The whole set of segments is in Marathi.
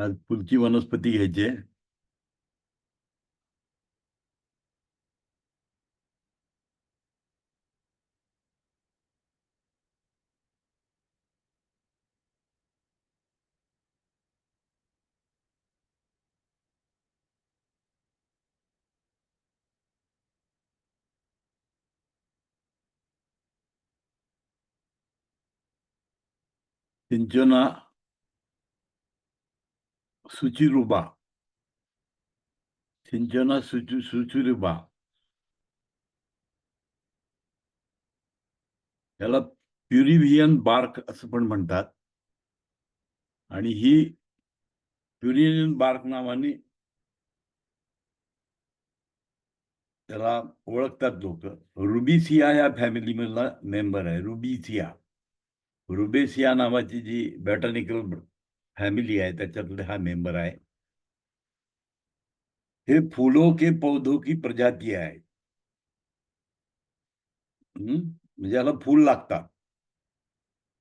आज पुढची वनस्पती घ्यायची आहे. सिंचना सुचिरुबा. सिंचना सुचिरुबा. याला प्युरिव्हियन बार्क असं पण म्हणतात. आणि ही प्युरिव्हियन बार्क नावाने त्याला ओळखतात लोक. रुबिसिया या फॅमिली मधला मेंबर आहे. रुबिसिया, रुबेसिया नावाची जी बॅटॅनिकल फॅमिली आहे त्याच्यातले हा मेंबर आहे. हे फूलों के पौधों की प्रजाती आहे. म्हणजे याला फूल लागतात,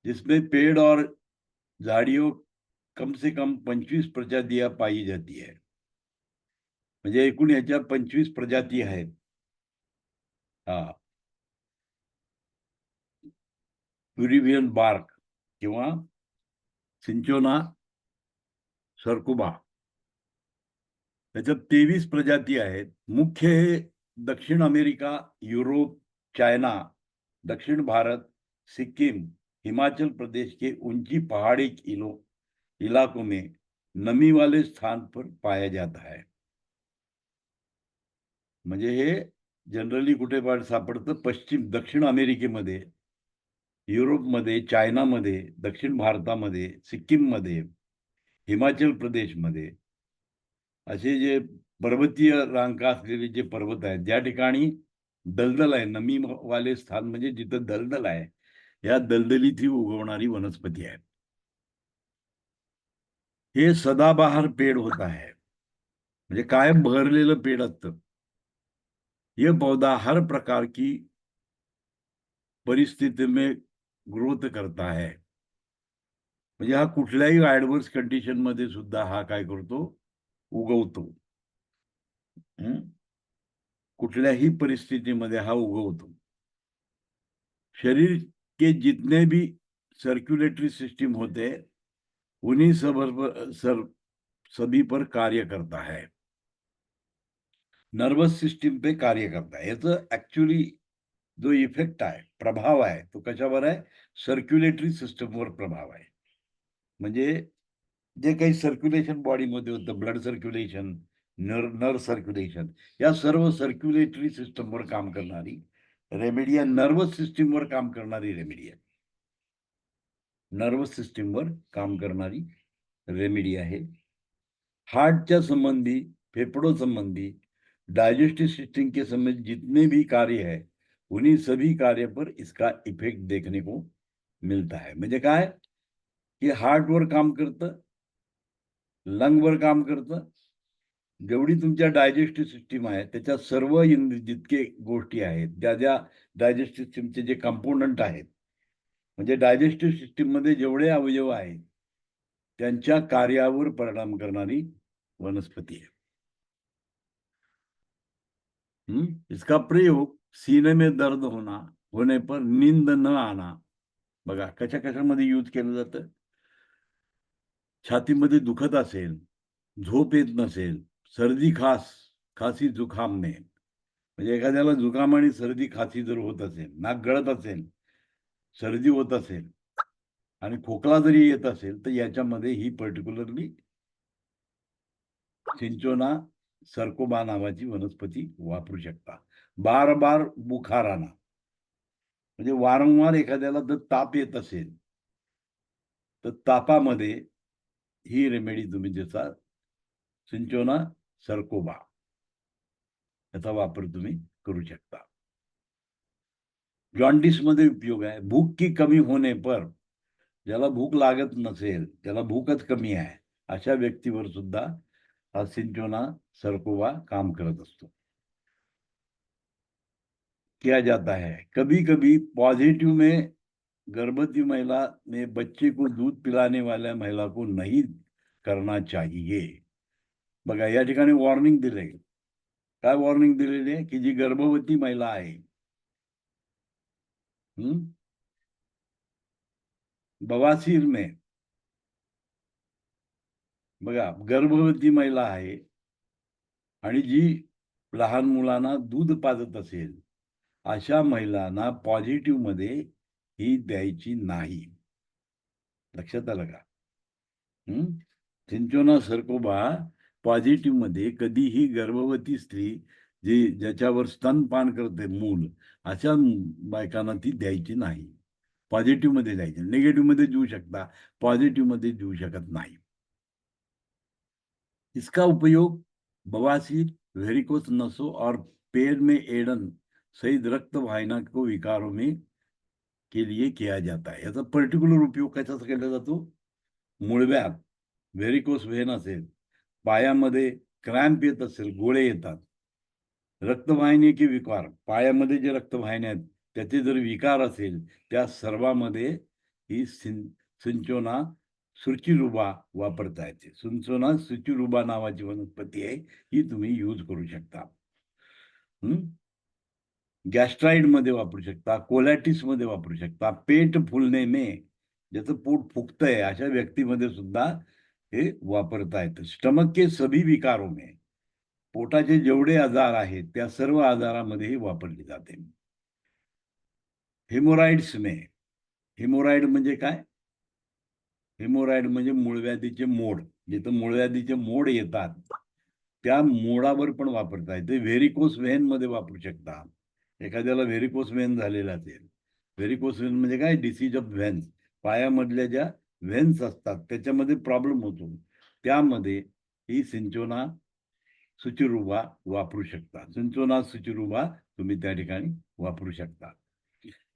जिसमें पेड़ और झाड़ियों कम से कम 25 प्रजातियां पाई जाती है. म्हणजे एकूण ह्याच्या 25 प्रजाती आहेत. हा, प्युरिव्हियन बार्क किंवा सिंचोना सर्कुबा. त्याच्यात 23 प्रजाती आहेत. मुख्य हे दक्षिण अमेरिका, युरोप, चायना, दक्षिण भारत, सिक्किम, हिमाचल प्रदेश के ऊंची पहाड़ी इलाकों में नमी वाले स्थान पर पाया जाता है. म्हणजे हे जनरली कुठे सापडतं? दक्षिण अमेरिकेमध्ये, युरोपमध्ये, चायनामध्ये, दक्षिण भारतामध्ये, सिक्कीममध्ये, हिमाचल प्रदेशमध्ये असे जे पर्वतीय रांगा असलेले जे पर्वत आहेत, ज्या ठिकाणी दलदल आहे, नमी वाले स्थान म्हणजे जिथं दलदल आहे, या दलदलीत ही उगवणारी वनस्पती आहे. हे सदाबहार पेड़ होता है, म्हणजे कायम बहरलेलं पेड़ असतं. ये पौधा हर प्रकार की परिस्थिती में ग्रोथ करता है. म्हणजे हा कुठल्याही ऍडव्हर्स कंडिशन मध्ये सुद्धा हा काय करतो? उगवतो. कुठल्याही परिस्थितीमध्ये हा उगवतो. शरीर के जितने भी सर्कुलेटरी सिस्टम होते हैं उन्हीं सभी पर कार्य करता है. नर्वस सिस्टीम पे कार्य करता है. याचं ऍक्च्युअली जो इफेक्ट आहे, प्रभाव आहे, तो कशावर आहे? सर्क्युलेटरी सिस्टमवर प्रभाव आहे. म्हणजे जे काही सर्क्युलेशन बॉडीमध्ये होतं, ब्लड सर्क्युलेशन, नर्व सर्क्युलेशन, या सर्व सर्क्युलेटरी सिस्टमवर काम करणारी रेमेडी आहे. नर्वस सिस्टीमवर काम करणारी रेमेडी आहे. नर्वस सिस्टीमवर काम करणारी रेमेडी आहे. हार्टच्या संबंधी, फेफड़ों संबंधी, डाइजेस्टिव सिस्टम के संबंधी जितने भी कार्य है उन्हीं सभी कार्य पर इसका इफेक्ट देखने को मिलता है. म्हणजे काय की हार्टवर काम करतं, लंगवर काम करतं. जेवढी तुमच्या डायजेस्टिव्ह सिस्टीम आहे त्याच्या सर्व जितके गोष्टी आहेत, ज्या ज्या डायजेस्टिव्ह सिस्टीमचे जे कंपोनंट आहेत, म्हणजे डायजेस्टिव्ह सिस्टीम मध्ये जेवढे अवयव आहेत त्यांच्या कार्यावर परिणाम करणारी वनस्पती आहे. इसका प्रयोग सीने में दर्द होने पर नींद न आना. बघा कशा कशामध्ये यूज केलं जातं. छातीमध्ये दुखत असेल, झोप येत नसेल, सर्दी खासी जुखाम में, म्हणजे एखाद्याला जुकाम आणि सर्दी खासी जर होत असेल, नाक गळत असेल, सर्दी होत असेल आणि खोकला जरी येत असेल, तर याच्यामध्ये ही पर्टिक्युलरली सिंचोना सर्कोबा नावाची वनस्पती वापरू शकता. बार बार बुखार आना, म्हणजे वारंवार एखाद्याला जर ताप येत असेल तर तापामध्ये ही रेमेडी तुम्ही देता. सिंचोना सर्कोबा याचा वापर तुम्ही करू शकता. जॉन्डिस मध्ये उपयोग आहे. भूक की कमी होणे पर, ज्याला भूक लागत नसेल, ज्याला भूकच कमी आहे, अशा व्यक्तीवर सुद्धा हा सिंचोना सर्कोबा काम करत असतो. किया जाता है. कभी कभी पॉजिटिव में गर्भवती महिला ने बच्चे को दूध पिलाने वाला महिला को नहीं करना चाहिए. बघा या ठिकाणी वॉर्निंग दिले. काय वॉर्निंग दिलेली आहे की जी गर्भवती महिला आहे, बवासीर में, बघा गर्भवती महिला आहे आणि जी लहान मुलांना दूध पाजत असेल, अशा महिलांना पॉझिटिव्ह मध्ये ही द्यायची नाही. लक्षात आलं का? सिंचोना सर्कोबा पॉझिटिव्ह मध्ये कधीही गर्भवती स्त्री ज्याच्यावर स्तनपान करते मूल, अशा बायकांना ती द्यायची नाही. पॉझिटिव्ह मध्ये द्यायची, निगेटिव्ह मध्ये देऊ शकता, पॉझिटिव्ह मध्ये देऊ शकत नाही. इसका उपयोग बवासीर, वेरिकोस नसों और पैर में एडन सहित रक्त वाहिना को विकारों में के लिए किया जाता है. याचा पर्टिक्युलर उपयोग कशाचा केला जातो? मुळव्याध, व्हेरिकोस व्हेन असेल, पायामध्ये क्रॅम्प येत असेल, गोळे येतात, रक्तवाहिनी की विकार, पायामध्ये जे रक्तवाहिन्या आहेत त्याचे जर विकार असेल, त्या सर्वांमध्ये ही सिंचोना सुचिरुबा वापरता येते. सिंचोना सुचिरुबा नावाची वनस्पती आहे, ही तुम्ही यूज करू शकता. गॅस्ट्राइड मध्ये वापरू शकता, कोलॅटिस मध्ये वापरू शकता, पेट फुलणे में, ज्याचं पोट फुगतंय अशा व्यक्तीमध्ये सुद्धा हे वापरता येतं. स्टमक के सभी विकारों में, पोटाचे जेवढे आजार आहेत त्या सर्व आजारामध्ये वापरली जाते. हेमोराइड्स में, हेमोराइड म्हणजे काय? हेमोराइड म्हणजे मूळव्याधीचे मोड, जिथं मूळव्याधीचे मोड येतात त्या मोडावर पण वापरता येते. व्हेरिकोस व्हेन मध्ये वापरू शकता. एखाद्याला व्हेरिकोस व्हेन झालेला असेल, व्हेरिकोस व्हेन म्हणजे काय? डिसीज ऑफ व्हेन्स, पायामधल्या ज्या व्हेन्स असतात त्याच्यामध्ये प्रॉब्लेम होतो, त्यामध्ये ही सिंचोना सुचिरुबा वापरू शकता. सिंचोना सुचिरुबा तुम्ही त्या ठिकाणी वापरू शकता.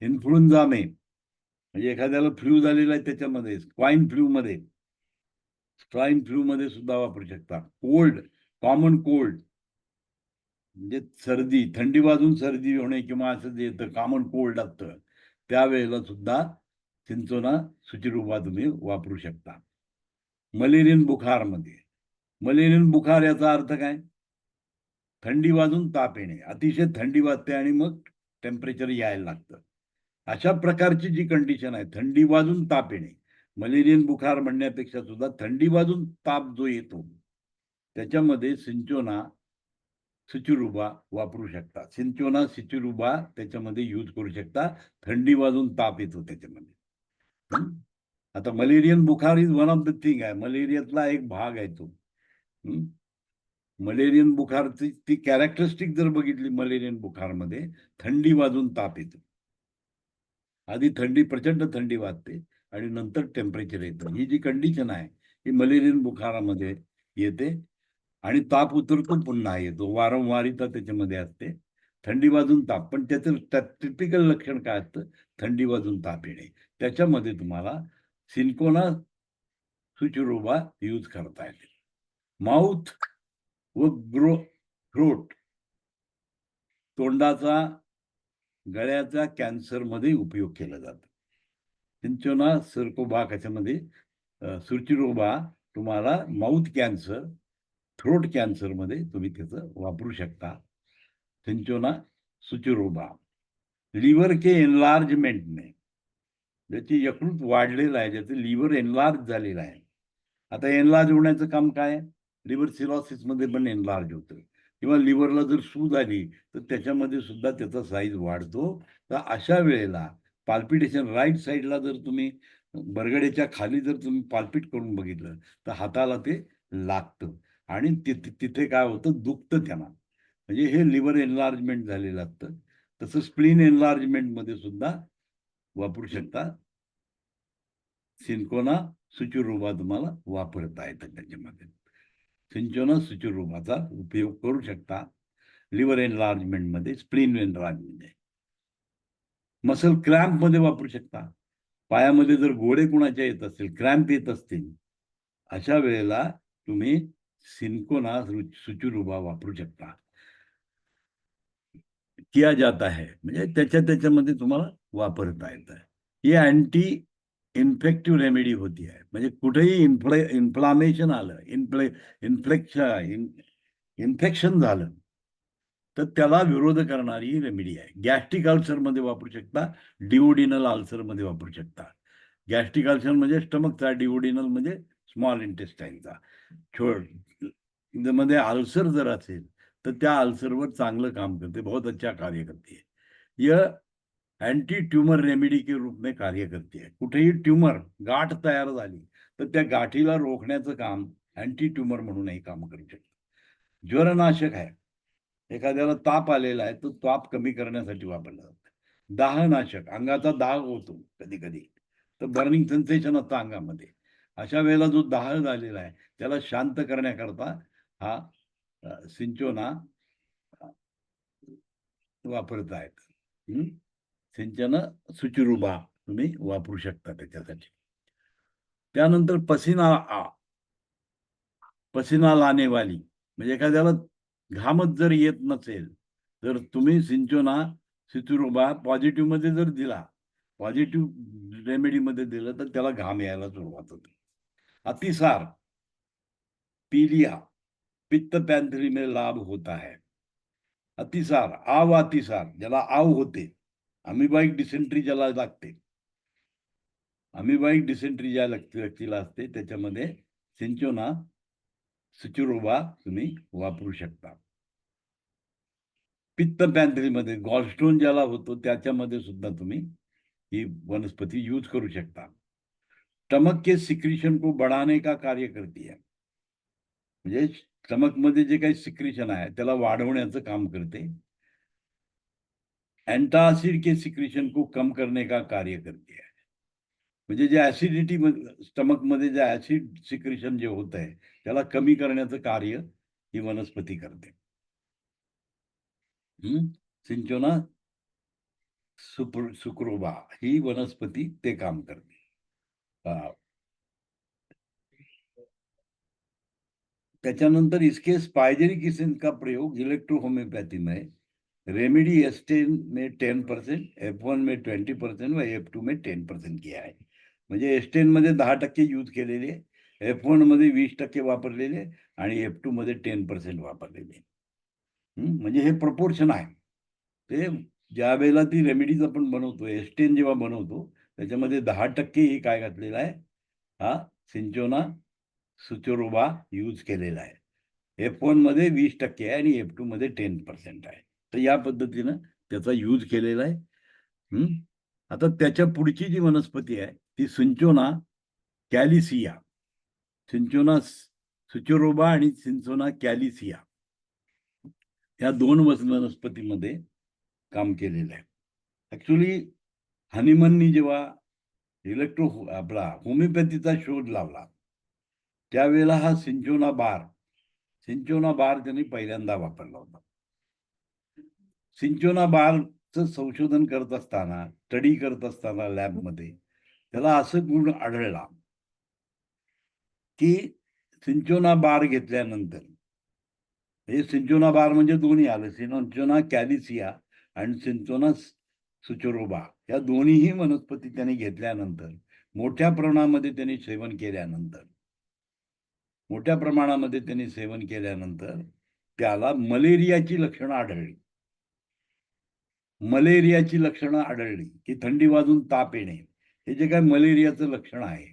इन्फ्लुएन्झा में, म्हणजे एखाद्याला फ्लू झालेला आहे त्याच्यामध्ये, स्वाईन फ्लू मध्ये, स्वाईन फ्लू मध्ये सुद्धा वापरू शकता. कोल्ड, कॉमन कोल्ड म्हणजे सर्दी, थंडी वाजून सर्दी होणे किंवा असं जे येतं कॉमन कोल्ड असतं, त्यावेळेला सुद्धा सिंचोना सुचिरुबा तुम्ही वापरू शकता. मलेरियन बुखारमध्ये, मलेरियन बुखार याचा अर्थ काय? थंडी वाजून ताप येणे, अतिशय थंडी वाजते आणि मग टेम्परेचर यायला लागतं. अशा प्रकारची जी कंडिशन आहे, थंडी वाजून ताप येणे, मलेरियन बुखार म्हणण्यापेक्षा सुद्धा थंडी वाजून ताप जो येतो, त्याच्यामध्ये सिंचोना सुचिरुबा वापरू शकता. सिंचोना सुचिरुबा त्याच्यामध्ये यूज करू शकता. थंडी वाजून ताप येतो त्याच्यामध्ये. आता मलेरियन बुखार is one of the thing आहे, मलेरियातला एक भाग आहे तो. मलेरियन बुखारची ती कॅरेक्टरिस्टिक जर बघितली मलेरियन बुखारमध्ये, थंडी वाजून ताप येतो. आधी थंडी, प्रचंड थंडी वाजते आणि नंतर टेम्परेचर येतं. ही जी कंडिशन आहे ही मलेरियन बुखारामध्ये येते आणि ताप उतरतो पुन्हा येतो, वारंवारिता त्याच्यामध्ये असते. थंडी वाजून ताप, पण त्याचं टिपिकल लक्षण काय असतं? थंडी वाजून ताप येणे. त्याच्यामध्ये तुम्हाला सिंचोना सुचिरुबा यूज करता येते. माउथ व थ्रोट, तोंडाचा, गळ्याचा कॅन्सरमध्ये उपयोग केला जातो. सिंचोना सर्कोबा कशामध्ये? सुचिरुबा तुम्हाला माउथ कॅन्सर, थ्रोट कॅन्सरमध्ये तुम्ही त्याचं वापरू शकता. सिंचोना सुचिरुबा. लिव्हर के एनलार्जमेंटने, ज्याची यकृत वाढलेलं आहे, ज्याचं लिव्हर एनलार्ज झालेलं आहे. आता एनलार्ज होण्याचं काम काय? लिव्हर सिरोसिस मध्ये पण एनलार्ज होतं, किंवा लिव्हरला जर सूज आली तर त्याच्यामध्ये सुद्धा त्याचा साईज वाढतो. तर अशा वेळेला पाल्पिटेशन, राईट साईडला जर तुम्ही बरगड्याच्या खाली जर तुम्ही पाल्पिट करून बघितलं तर हाताला ते लागतं आणि तिथे काय होतं? दुखतं त्यांना. म्हणजे हे लिव्हर एनलार्जमेंट झालेलं असतं. तसं स्प्लीन एनलार्जमेंट मध्ये सुद्धा वापरू शकता. सिंचोना सुचिरुबा तुम्हाला वापरता येतं त्याच्यामध्ये. सिंचोना सुचिरुबाचा उपयोग करू शकता लिव्हर एनलार्जमेंट मध्ये, स्प्लीन एनलार्जमेंट मध्ये. मसल क्रॅम्प मध्ये वापरू शकता. पायामध्ये जर गोळे कुणाच्या येत असतील, क्रॅम्प येत असतील, अशा वेळेला तुम्ही सिंचोना सुचिरुबा वापरू शकता. किया जाता है म्हणजे त्याच्यामध्ये तुम्हाला वापरता येतं. हे अँटी इन्फेक्टिव्ह रेमेडी होती आहे. म्हणजे कुठेही इन्फ्लामेशन आलं, इन्फेक्शन झालं, तर त्याला विरोध करणारी रेमेडी आहे. गॅस्ट्रिक अल्सरमध्ये वापरू शकता, डिओडिनल अल्सरमध्ये वापरू शकता. गॅस्ट्रिक अल्सर म्हणजे स्टमकचा, डिओडिनल म्हणजे स्मॉल इंटेस्टाईनचा. मध्ये अल्सर जर असेल तर त्या अल्सरवर चांगलं काम करते, बहुत अच्छा कार्य करते है. यह अँटी ट्यूमर रेमेडी के रूप में कार्य करते है. कुठेही ट्यूमर गाठ तयार झाली तर त्या गाठीला रोखण्याचं काम अँटी ट्यूमर म्हणूनही काम करू शकतं. ज्वरनाशक आहे. एखाद्याला ताप आलेला आहे, तो ताप कमी करण्यासाठी वापरला जातो. दाहनाशक, अंगाचा दाह होतो कधी-कधी, तर बर्निंग सेन्सेशन असतं अंगामध्ये. अशा वेळेला जो दाह झालेला आहे, त्याला शांत करण्याकरता हा सिंचोना अ, वापरतायत. हं. सिंचन सुचिरुबा तुम्ही वापरू शकता त्याच्यासाठी. त्यानंतर पसीना लाने वाली, म्हणजे एखाद्याला घामच जर येत नसेल, तर तुम्ही सिंचोना सिचुरोबा पॉझिटिव्हमध्ये जर दिला, पॉझिटिव्ह रेमेडीमध्ये दिलं, तर त्याला घाम यायला सुरुवात होते. अतिसार, पीलिया, पित्त पैंथरी में लाभ होता है. अतिसार, अतिसार ज्याला आव होते, अमिबाइक डिसेंट्री ज्याला लागते, अमिबाइक डिसेंट्री ज्या व्यक्तीला असते, त्याच्यामध्ये सिंचोना सुचिरोबा तुम्ही वापरू शकता. पित्त पॅन्ट्रीमध्ये गॉलस्टोन ज्याला होतो त्याच्यामध्ये सुद्धा तुम्ही ही वनस्पती यूज करू शकता. स्टमक के सिक्रीशन को बढ़ाने का कार्य करती है. म्हणजे स्टमकमध्ये जे काही सिक्रीशन आहे त्याला वाढवण्याचं काम करते. एंटासिड के सिक्रीशन को कम करने का कार्य करती है. म्हणजे जे ऍसिडिटी स्टमकमध्ये जे ऍसिड सिक्रीशन जे होत आहे त्याला कमी करण्याचं कार्य ही वनस्पती करते. सिंचोना सुक्रोबा ही वनस्पती ते काम करते. त्याच्यानंतर इसके स्पाइजेरिक एसिड का प्रयोग इलेक्ट्रो होम्योपैथी में रेमेडी एस्टेन में 10%, F1 में 20% व F2 में 10% किया आहे. म्हणजे एस्टेन मध्ये 10% यूज केलेले, F1 मध्ये 20% वापरलेले आणि F2 मध्ये 10% वापरलेले. म्हणजे हे प्रपोर्शन आहे. ते ज्या वेळेला ती रेमेडीज आपण बनवतो, एस्टेन जेव्हा बनवतो, त्याच्यामध्ये 10% हे काय घातलेलं आहे, हा सिंचोना सुचोरोबा यूज केलेला आहे. F1 मध्ये 20% आहे आणि F2 मध्ये 10% आहे. तर या पद्धतीनं त्याचा यूज केलेला आहे. आता त्याच्या पुढची जी वनस्पती आहे ती सिंचोना कॅलिसिया. सिंचोना सुचोरोबा आणि सिंचोना कॅलिसिया या दोन वनस्पतीमध्ये काम केलेलं आहे. ऍक्च्युली हनीमननी जेव्हा आपला होमिओपॅथीचा शोध लावला, त्यावेळेला हा सिंचोना बार त्यांनी पहिल्यांदा वापरला होता. सिंचोना बारचं संशोधन करत असताना, स्टडी करत असताना लॅबमध्ये त्याला असं गुण आढळला, की सिंचोना बार घेतल्यानंतर, हे सिंचोना बार म्हणजे दोन्ही आलं, सिंचोना कॅलिसिया आणि सिंचोना सुचोरोबा या दोन्हीही वनस्पती त्यांनी घेतल्यानंतर, मोठ्या प्रमाणामध्ये त्यांनी सेवन केल्यानंतर, त्याला मलेरियाची लक्षणं आढळली. की थंडी वाजून ताप येणे, हे जे काही मलेरियाचं लक्षण आहे,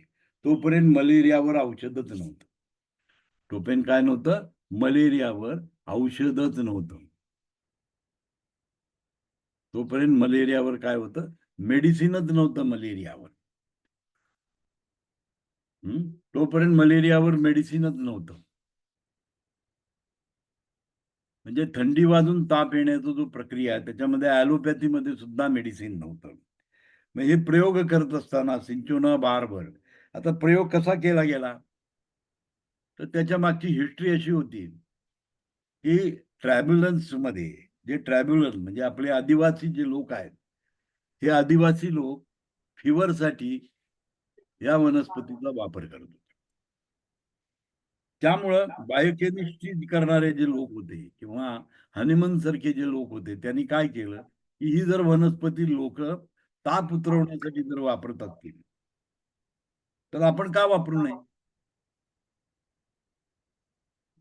तोपर्यंत मलेरियावर औषधच नव्हतं. तोपर्यंत काय नव्हतं? मलेरियावर औषधच नव्हतं. तोपर्यंत मलेरियावर काय होतं? मेडिसिनच नव्हतं मलेरियावर. तोपर्यंत मलेरियावर मेडिसिनच नव्हतं. म्हणजे थंडी वाजून ताप येण्याचा जो प्रक्रिया आहे त्याच्यामध्ये ॲलोपॅथीमध्ये सुद्धा मेडिसिन नव्हतं. मग हे प्रयोग करत असताना सिंचोना बारवर आता प्रयोग कसा केला गेला, तर त्याच्या मागची हिस्ट्री अशी होती, की ट्रायब्युलन्समध्ये जे ट्रायब्युलन्स म्हणजे आपले आदिवासी जे लोक आहेत, हे आदिवासी लोक फिवरसाठी या वनस्पतीचा वापर करत होते. त्यामुळं बायोकेमिस्ट्री करणारे जे लोक होते किंवा हनीमन सारखे जे लोक होते, त्यांनी काय केलं, की ही जर वनस्पती लोक ताप उतरवण्यासाठी जर वापरत असतील, तर आपण का वापरू नये?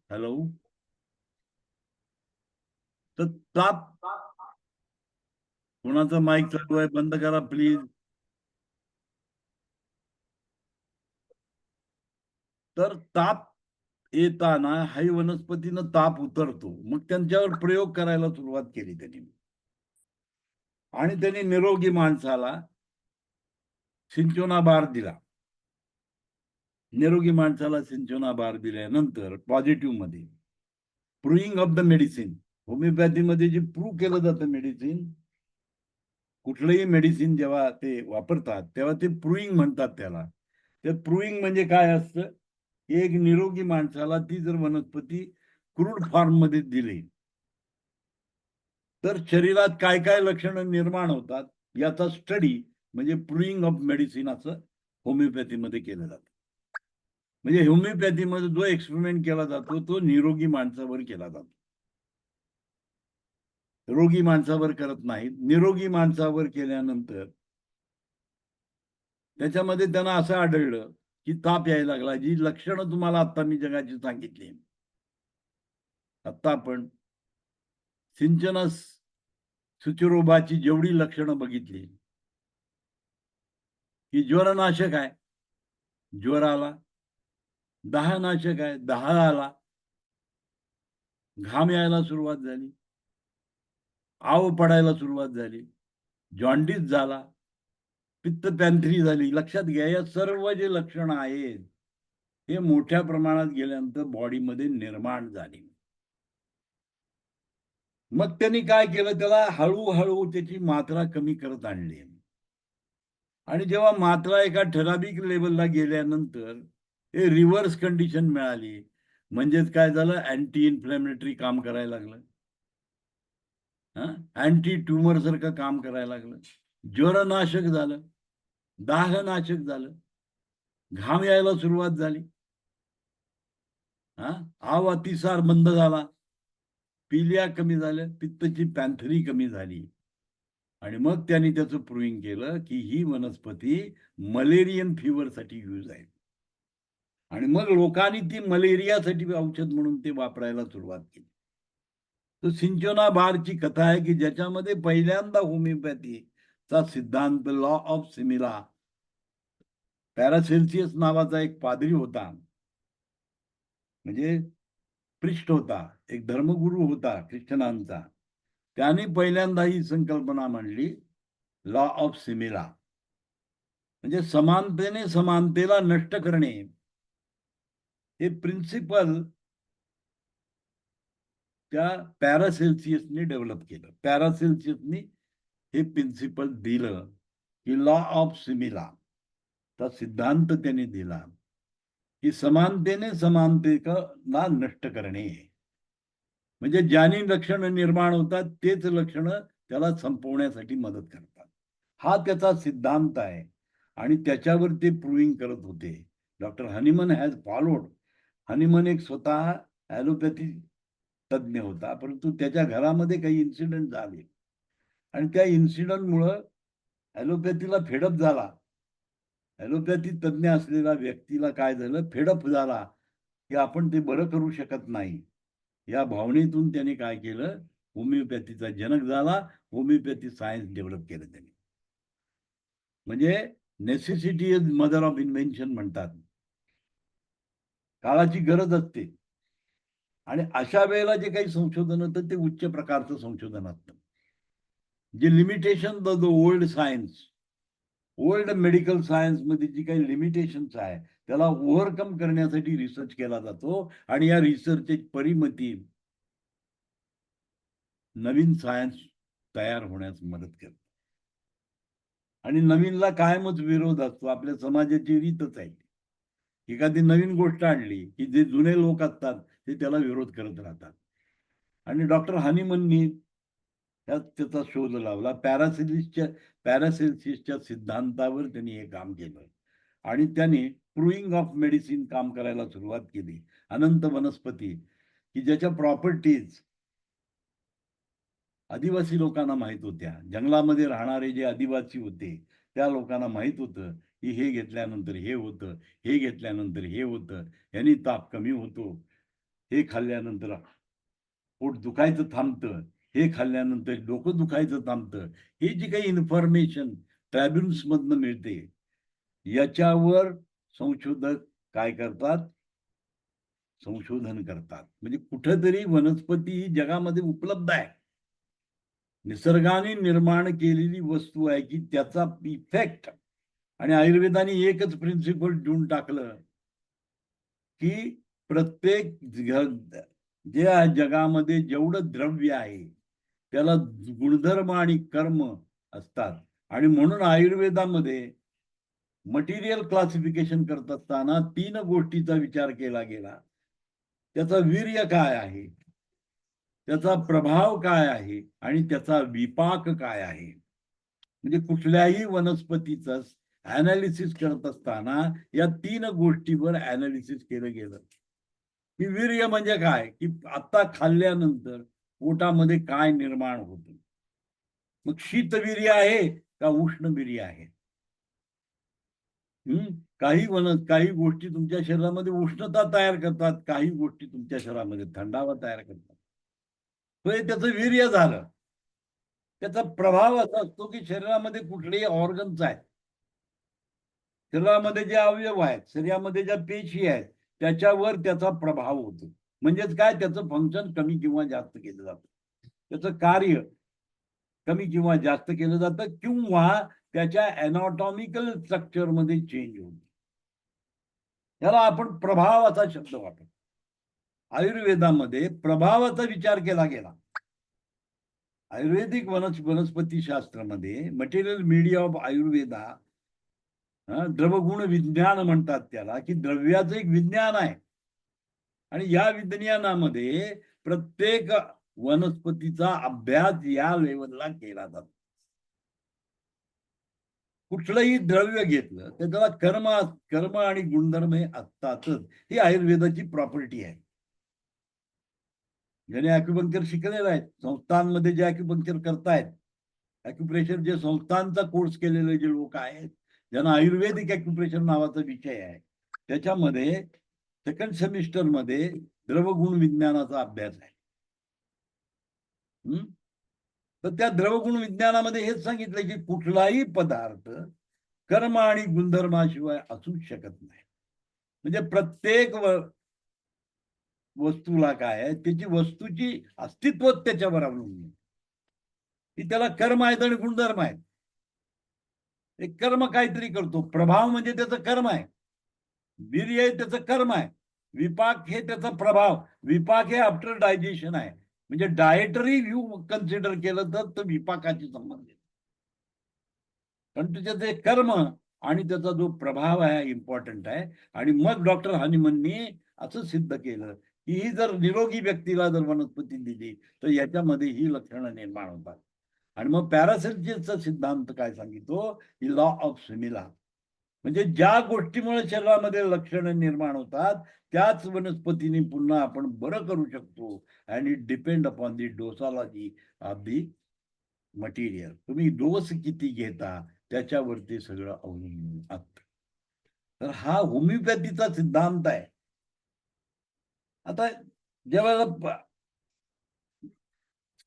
हॅलो? तर ताप कोणाचा माईक चालू आहे? बंद करा प्लीज. तर ताप येताना काही वनस्पतीनं ताप उतरतो. मग त्यांच्यावर प्रयोग करायला सुरुवात केली त्यांनी. आणि त्यांनी निरोगी माणसाला सिंचोना बार दिला. निरोगी माणसाला सिंचोना बार दिल्यानंतर पॉझिटिव्हमध्ये प्रूव्हिंग ऑफ द मेडिसिन. होमिओपॅथीमध्ये जे प्रूव्ह केलं जातं मेडिसिन, कुठलंही मेडिसिन जेव्हा ते वापरतात, तेव्हा ते प्रूव्हिंग म्हणतात त्याला. ते प्रूव्हिंग म्हणजे काय असतं? की एक निरोगी माणसाला ती जर वनस्पती क्रूड फॉर्ममध्ये दिली, तर शरीरात काय-काय लक्षणं निर्माण होतात, याचा स्टडी म्हणजे प्रूव्हिंग ऑफ मेडिसिन असं होमिओपॅथीमध्ये केलं जातं. म्हणजे होमिओपॅथीमध्ये जो एक्सपेरिमेंट केला जातो, तो निरोगी माणसावर केला जातो. रोगी माणसावर करत नाहीत. निरोगी माणसावर केल्यानंतर त्याच्यामध्ये त्यांना असं आढळलं, की ताप यायला लागला. जी लक्षणं तुम्हाला आता मी जगाची सांगितली. आता आपण सिंचनस शुचिरोबाची जेवढी लक्षणं बघितली, की ज्वरनाशक आहे, ज्वर आला. दाहनाशक आहे, दाह आला. घाम यायला सुरुवात झाली. आव पडायला सुरुवात झाली. जॉन्डिस झाला. पित्त पॅन्थरी झाली. लक्षात घ्या, या सर्व जे लक्षणं आहेत, हे मोठ्या प्रमाणात गेल्यानंतर बॉडीमध्ये निर्माण झाली. मग त्यांनी काय केलं, त्याला हळू-हळू त्याची मात्रा कमी करत आणली. आणि जेव्हा मात्रा एका ठराविक लेव्हलला गेल्यानंतर हे रिव्हर्स कंडिशन मिळाली. म्हणजेच काय झालं, अँटी इन्फ्लेमेटरी काम करायला लागलं. अँटी ट्यूमर सारखं काम करायला लागलं. ज्वरनाशक झालं, दाहनाशक झालं, घाम यायला सुरुवात झाली. आव अतिसार बंद झाला. पिलिया कमी झाल्या, पित्तची पॅन्थरी कमी झाली. आणि मग त्यांनी त्याचं प्रूव्हिंग केलं, की ही वनस्पती मलेरियन फीव्हरसाठी यूज आहे. आणि मग लोकांनी ती मलेरियासाठी औषध म्हणून ते वापरायला सुरुवात केली. तर सिंचोना बारची कथा आहे, की ज्याच्यामध्ये पहिल्यांदा होमिओपॅथीचा सिद्धांत लॉ ऑफ सिमिला, पॅरासेल्सियस नावाचा एक पादरी होता. म्हणजे प्रिस्ट होता, एक धर्मगुरू होता ख्रिश्चनांचा. त्याने पहिल्यांदा ही संकल्पना मांडली, लॉ ऑफ सिमिला. म्हणजे समानतेने समानतेला नष्ट करणे, हे प्रिन्सिपल त्या पॅरासेल्सियसनी डेव्हलप केलं. पॅरासेल्सियसनी हे प्रिन्सिपल दिलं, की लॉ ऑफ सिमिला चा सिद्धांत त्यांनी दिला, की समानतेने समानतेला नष्ट करणे. म्हणजे ज्यानी लक्षणं निर्माण होतात, तेच लक्षणं त्याला संपवण्यासाठी मदत करतात. हा त्याचा सिद्धांत आहे आणि त्याच्यावर ते प्रूव्हिंग करत होते. Doctor Hahnemann has followed. Hahnemann एक स्वतः ॲलोपॅथी तज्ञ होता, परंतु त्याच्या घरामध्ये काही इन्सिडेंट झाले आणि त्या इन्सिडेंटमुळं ॲलोपॅथीला फेडअप झाला. ॲलोपॅथी तज्ञ असलेल्या व्यक्तीला काय झालं, फेडअप झाला, की आपण ते बरं करू शकत नाही. या भावनेतून त्याने काय केलं, होमिओपॅथीचा जनक झाला. होमिओपॅथी सायन्स डेव्हलप केलं त्यांनी. म्हणजे necessity is mother of invention म्हणतात. काळाची गरज असते आणि अशा वेळेला जे काही संशोधन होतं ते उच्च प्रकारचं संशोधन असतं. जे limitation the old science, old medical सायन्समध्ये जी काही लिमिटेशन्स आहे, त्याला ओव्हरकम करण्यासाठी रिसर्च केला जातो आणि या रिसर्चची परिमिती नवीन सायन्स तयार होण्यास मदत करते. आणि नवीनला कायमच विरोध असतो. आपल्या समाजाची रीतच आहे. एखादी नवीन गोष्ट आणली, की जे जुने लोक असतात, ते त्याला विरोध करत राहतात. आणि डॉक्टर हनीमननी त्यात त्याचा शोध लावला. पॅरासेल्सिसच्या सिद्धांतावर त्यांनी हे काम केलं. आणि त्याने प्रूव्हिंग ऑफ मेडिसिन काम करायला सुरुवात केली. अनंत वनस्पती, की ज्याच्या प्रॉपर्टीज आदिवासी लोकांना माहीत होत्या. जंगलामध्ये राहणारे जे आदिवासी होते, त्या लोकांना माहित होतं की हे घेतल्यानंतर हे होतं, हे घेतल्यानंतर हे होतं, ह्यानी ताप कमी होतो, हे खाल्ल्यानंतर पोट दुखायचं थांबतं, हे खाल्ल्यानंतर डोकं दुखायचं थांबतं. ही जी काही इन्फॉर्मेशन ट्रायब्युन्समधनं मिळते, याच्यावर संशोधक काय करतात? संशोधन करतात. म्हणजे कुठेतरी वनस्पती ही जगामध्ये उपलब्ध आहे. निसर्गाने निर्माण केलेली वस्तू आहे की त्याचा इफेक्ट. आणि आयुर्वेदाने एकच प्रिन्सिपल देऊन टाकलं की प्रत्येक जे जगामध्ये जेवढं द्रव्य आहे त्याला गुणधर्म आणि कर्म असतात. आणि म्हणून आयुर्वेदामध्ये मटेरियल क्लासिफिकेशन करत असताना 3 गोष्टीचा विचार केला गेला. त्याचा वीर्य काय आहे, त्याचा प्रभाव काय आहे आणि त्याचा विपाक काय आहे. म्हणजे कुठल्याही वनस्पतीचं अनालिसिस करत असताना या 3 गोष्टीवर अनालिसिस केलं गेलं. की वीर्य म्हणजे काय, की आता खाल्ल्यानंतर पोटामध्ये काय निर्माण होतं. मग शीतवीर्य आहे का उष्णवीर्य आहे. काही गोष्टी तुमच्या शरीरामध्ये उष्णता तयार करतात, काही गोष्टी तुमच्या शरीरामध्ये थंडावा तयार करतात. तो हे त्याचं वीर्य झालं. त्याचा प्रभाव असा असतो की शरीरामध्ये कुठलेही ऑर्गन्स आहेत, शरीरामध्ये जे अवयव आहेत, शरीरामध्ये ज्या पेशी आहेत, त्याच्यावर त्याचा प्रभाव होतो. म्हणजेच काय, त्याचं फंक्शन कमी किंवा जास्त केलं जातं. त्याचं कार्य कमी किंवा जास्त केलं जातं किंवा त्याच्या एनाटॉमिकल स्ट्रक्चरमध्ये चेंज होतो. याला आपण प्रभावाचा शब्द वापरतो. आयुर्वेदामध्ये प्रभावाचा विचार केला गेला. आयुर्वेदिक वनस्पती शास्त्रामध्ये मटेरियल मीडिया ऑफ आयुर्वेदा, द्रवगुण विज्ञान म्हणतात त्याला, की द्रव्याचं एक विज्ञान आहे. आणि या विज्ञानामध्ये प्रत्येक वनस्पतीचा अभ्यास या लेवलला केला जातो. कुठलंही द्रव्य घेतलं तर त्याला कर्म आणि गुणधर्म हे असतातच. ही आयुर्वेदाची प्रॉपर्टी आहे. ज्याने अॅक्युपंक्चर शिकलेलं आहे, संस्थांमध्ये जे अॅक्युपंक्चर करतायत, अॅक्युप्रेशर जे संस्थांचा कोर्स केलेले जे लोक आहेत, ज्यांना आयुर्वेदिक अॅक्युप्रेशर नावाचा विषय आहे, त्याच्यामध्ये सेकंड सेमिस्टरमध्ये द्रवगुण विज्ञानाचा अभ्यास आहे. तर त्या द्रवगुण विज्ञानामध्ये हेच सांगितलं की कुठलाही पदार्थ कर्म आणि गुणधर्माशिवाय असूच शकत नाही. म्हणजे प्रत्येक वस्तूला काय आहे, त्याची वस्तूची अस्तित्व त्याच्यावर अवलंबून आहे. की त्याला कर्म आहेत आणि गुणधर्म आहेत. एक कर्म काहीतरी करतो, प्रभाव म्हणजे त्याचं कर्म आहे. वीर्य हे त्याचं कर्म आहे. विपाक हे त्याचा प्रभाव. विपाक हे आफ्टर डायजेशन आहे. म्हणजे डायटरी व्ह्यू कन्सिडर केलं तर तो विपाकाशी संबंधित. पण त्याचे कर्म आणि त्याचा जो प्रभाव आहे इम्पॉर्टंट आहे. आणि मग डॉक्टर हानिमननी असं सिद्ध केलं की ही जर निरोगी व्यक्तीला जर वनस्पती दिली तर याच्यामध्ये ही लक्षणं निर्माण होतात. आणि मग पॅरासिल्जेसचा सिद्धांत काय सांगिततो, ही लॉ ऑफ सिमिला. म्हणजे ज्या गोष्टीमुळे शरीरामध्ये लक्षणं निर्माण होतात त्याच वनस्पतीने पुन्हा आपण बरं करू शकतो. And it depend upon the dosology of the material. तुम्ही डोस किती घेता त्याच्यावरती सगळं अवलंबून असतं. तर हा होमिओपॅथीचा सिद्धांत आहे. आता जेव्हा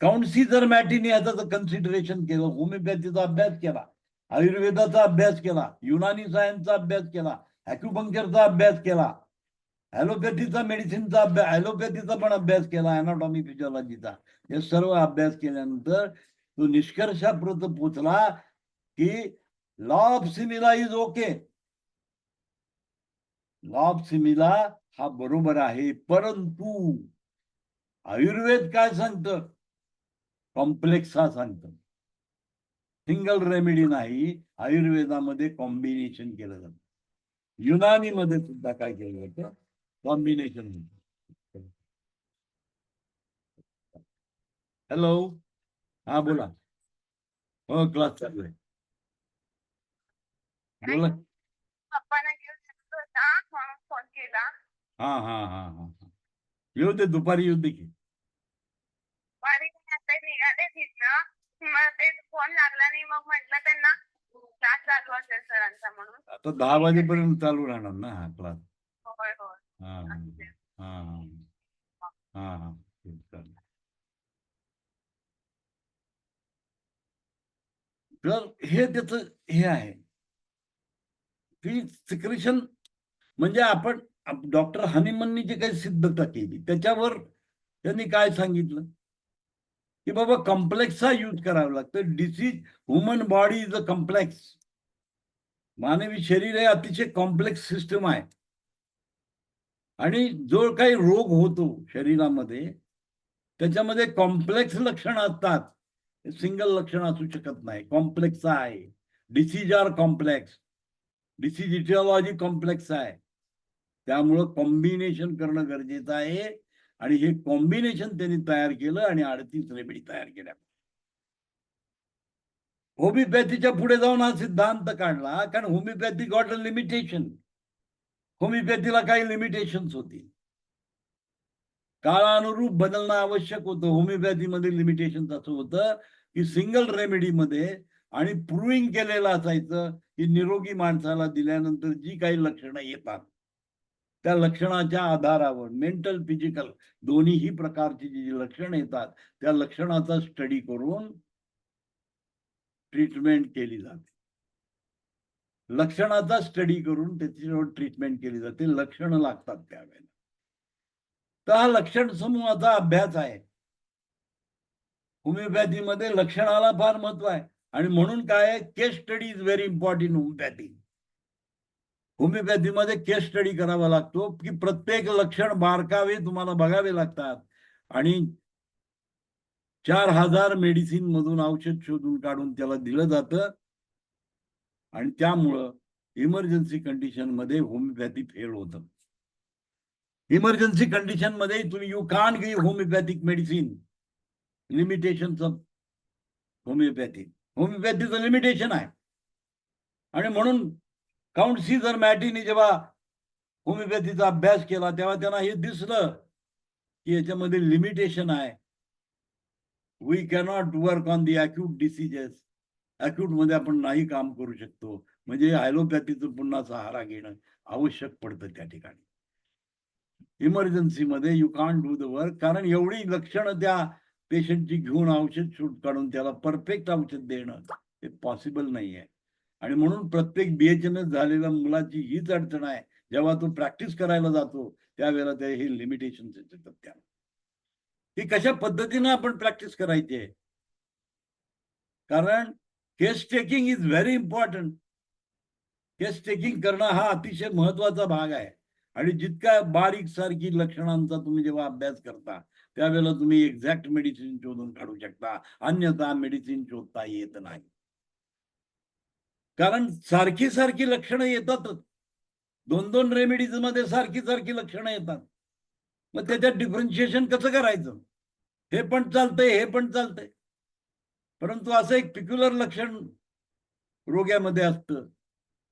काउन्सी जर मॅटीने याचं कन्सिडरेशन केलं, होमिओपॅथीचा अभ्यास केला, आयुर्वेदाचा अभ्यास केला, युनानी सायन्सचा अभ्यास केला, अॅक्युपंक्चरचा अभ्यास केला, ॲलोपॅथीचा मेडिसिनचा अभ्यास, ॲलोपॅथीचा पण अभ्यास केला, अॅनाटॉमी फिजिओलॉजीचा, हे सर्व अभ्यास केल्यानंतर तो निष्कर्षापर्यंत पोहोचला की law of similia is okay. Law of similia हा बरोबर आहे, परंतु आयुर्वेद काय सांगतं, कॉम्प्लेक्स हा सांगतं. सिंगल रेमेडी नाही, आयुर्वेदामध्ये कॉम्बिनेशन केलं जातं. युनानीमध्ये सुद्धा काय केलं जातं, कॉम्बिनेशन. हॅलो, हा बोला. हो, क्लास चालू आहे. बोला. पप्पांना घेऊन जायचं होता म्हणून फोन केला. हा हा हा हा हा. येऊ दे, दुपारी येऊ दे की. आणि आता निघाले तिथनं, मग ते फोन लागला नाही. मग म्हटलं त्यांना क्लास तर 10 वाजेपर्यंत चालू राहणार ना हा क्लास. होय होय. हा हा हा हा चालेल. तर हे त्याच हे आहे की सिक्रेशन म्हणजे आपण डॉक्टर हनीमननी जे काही सिद्धता केली त्याच्यावर त्यांनी काय सांगितलं की बाबा कॉम्प्लेक्सचा यूज करावा लागतं. Disease human body is a complex. मानवी शरीर हे अतिशय कॉम्प्लेक्स सिस्टम आहे आणि जो काही रोग होतो शरीरामध्ये त्याच्यामध्ये कॉम्प्लेक्स लक्षणं असतात. सिंगल लक्षण असू शकत नाही. कॉम्प्लेक्स आहे. Disease are complex. Disease etiology complex आहे. त्यामुळं कॉम्बिनेशन करणं गरजेचं आहे आणि हे कॉम्बिनेशन त्यांनी तयार केलं आणि 38 रेमेडी तयार केल्या. होमिओपॅथीच्या पुढे जाऊन हा सिद्धांत काढला कारण होमिओपॅथी गॉट अ लिमिटेशन. होमिओपॅथीला काही लिमिटेशन्स होती. काळानुरूप बदलणं आवश्यक होतं. होमिओपॅथीमध्ये लिमिटेशन असं होतं की सिंगल रेमेडीमध्ये आणि प्रूव्हिंग केलेलं असायचं की निरोगी माणसाला दिल्यानंतर जी काही लक्षणं येतात त्या लक्षणाच्या आधारावर मेंटल फिजिकल दोन्हीही प्रकारची जी लक्षणं येतात त्या लक्षणाचा स्टडी करून ट्रीटमेंट केली जाते. लक्षणाचा स्टडी करून त्याच्यावर ट्रीटमेंट केली जाते. लक्षणं लागतात त्यावेळेला. तर हा लक्षण समूहाचा अभ्यास आहे. होमिओपॅथीमध्ये लक्षणाला फार महत्व आहे आणि म्हणून काय आहे case study is very important in homoeopathy. होमिओपॅथीमध्ये केस स्टडी करावा लागतो की प्रत्येक लक्षण बारकावे तुम्हाला बघावे लागतात आणि 4000 मेडिसिन मधून औषध शोधून काढून त्याला दिलं जातं आणि त्यामुळं इमर्जन्सी कंडिशन मध्ये होमिओपॅथी फेल होतं. इमर्जन्सी कंडिशन मध्ये तुम्ही you can't give homoeopathic medicine. Limitations of homoeopathy. होमिओपॅथीचं लिमिटेशन आहे आणि म्हणून काउंट सीझर मॅटीने जेव्हा होमिओपॅथीचा अभ्यास केला तेव्हा त्यांना हे दिसलं की याच्यामध्ये लिमिटेशन आहे. We cannot work on the acute diseases. Acute मध्ये आपण नाही काम करू शकतो. म्हणजे ॲलोपॅथीचं पुन्हा सहारा घेणं आवश्यक पडतं त्या ठिकाणी. इमर्जन्सी मध्ये you can't do the work कारण एवढी लक्षणं त्या पेशंटची घेऊन औषध शूट काढून त्याला परफेक्ट औषध देणं हे पॉसिबल नाही आहे. आणि म्हणून प्रत्येक BHMS झालेल्या मुलाची हीच अडचण आहे. जेव्हा तो प्रॅक्टिस करायला जातो त्यावेळेला ते हे लिमिटेशन येतात त्याला. की कशा पद्धतीने आपण प्रॅक्टिस करायची आहे. कारण case taking is very important. Case taking करणं हा अतिशय महत्वाचा भाग आहे आणि जितका बारीक सारखी लक्षणांचा तुम्ही जेव्हा अभ्यास करता त्यावेळेला तुम्ही एक्झॅक्ट मेडिसिन शोधून काढू शकता. अन्यथा मेडिसिन शोधता येत नाही. कारण सारखी सारखी लक्षणं येतातच. 2-2 रेमेडीज मध्ये सारखी सारखी लक्षणं येतात. मग त्याच्यात डिफरन्शिएशन कसं करायचं? हे पण चालतंय, हे पण चालतंय. परंतु असं एक पिक्युलर लक्षण रोग्यामध्ये असतं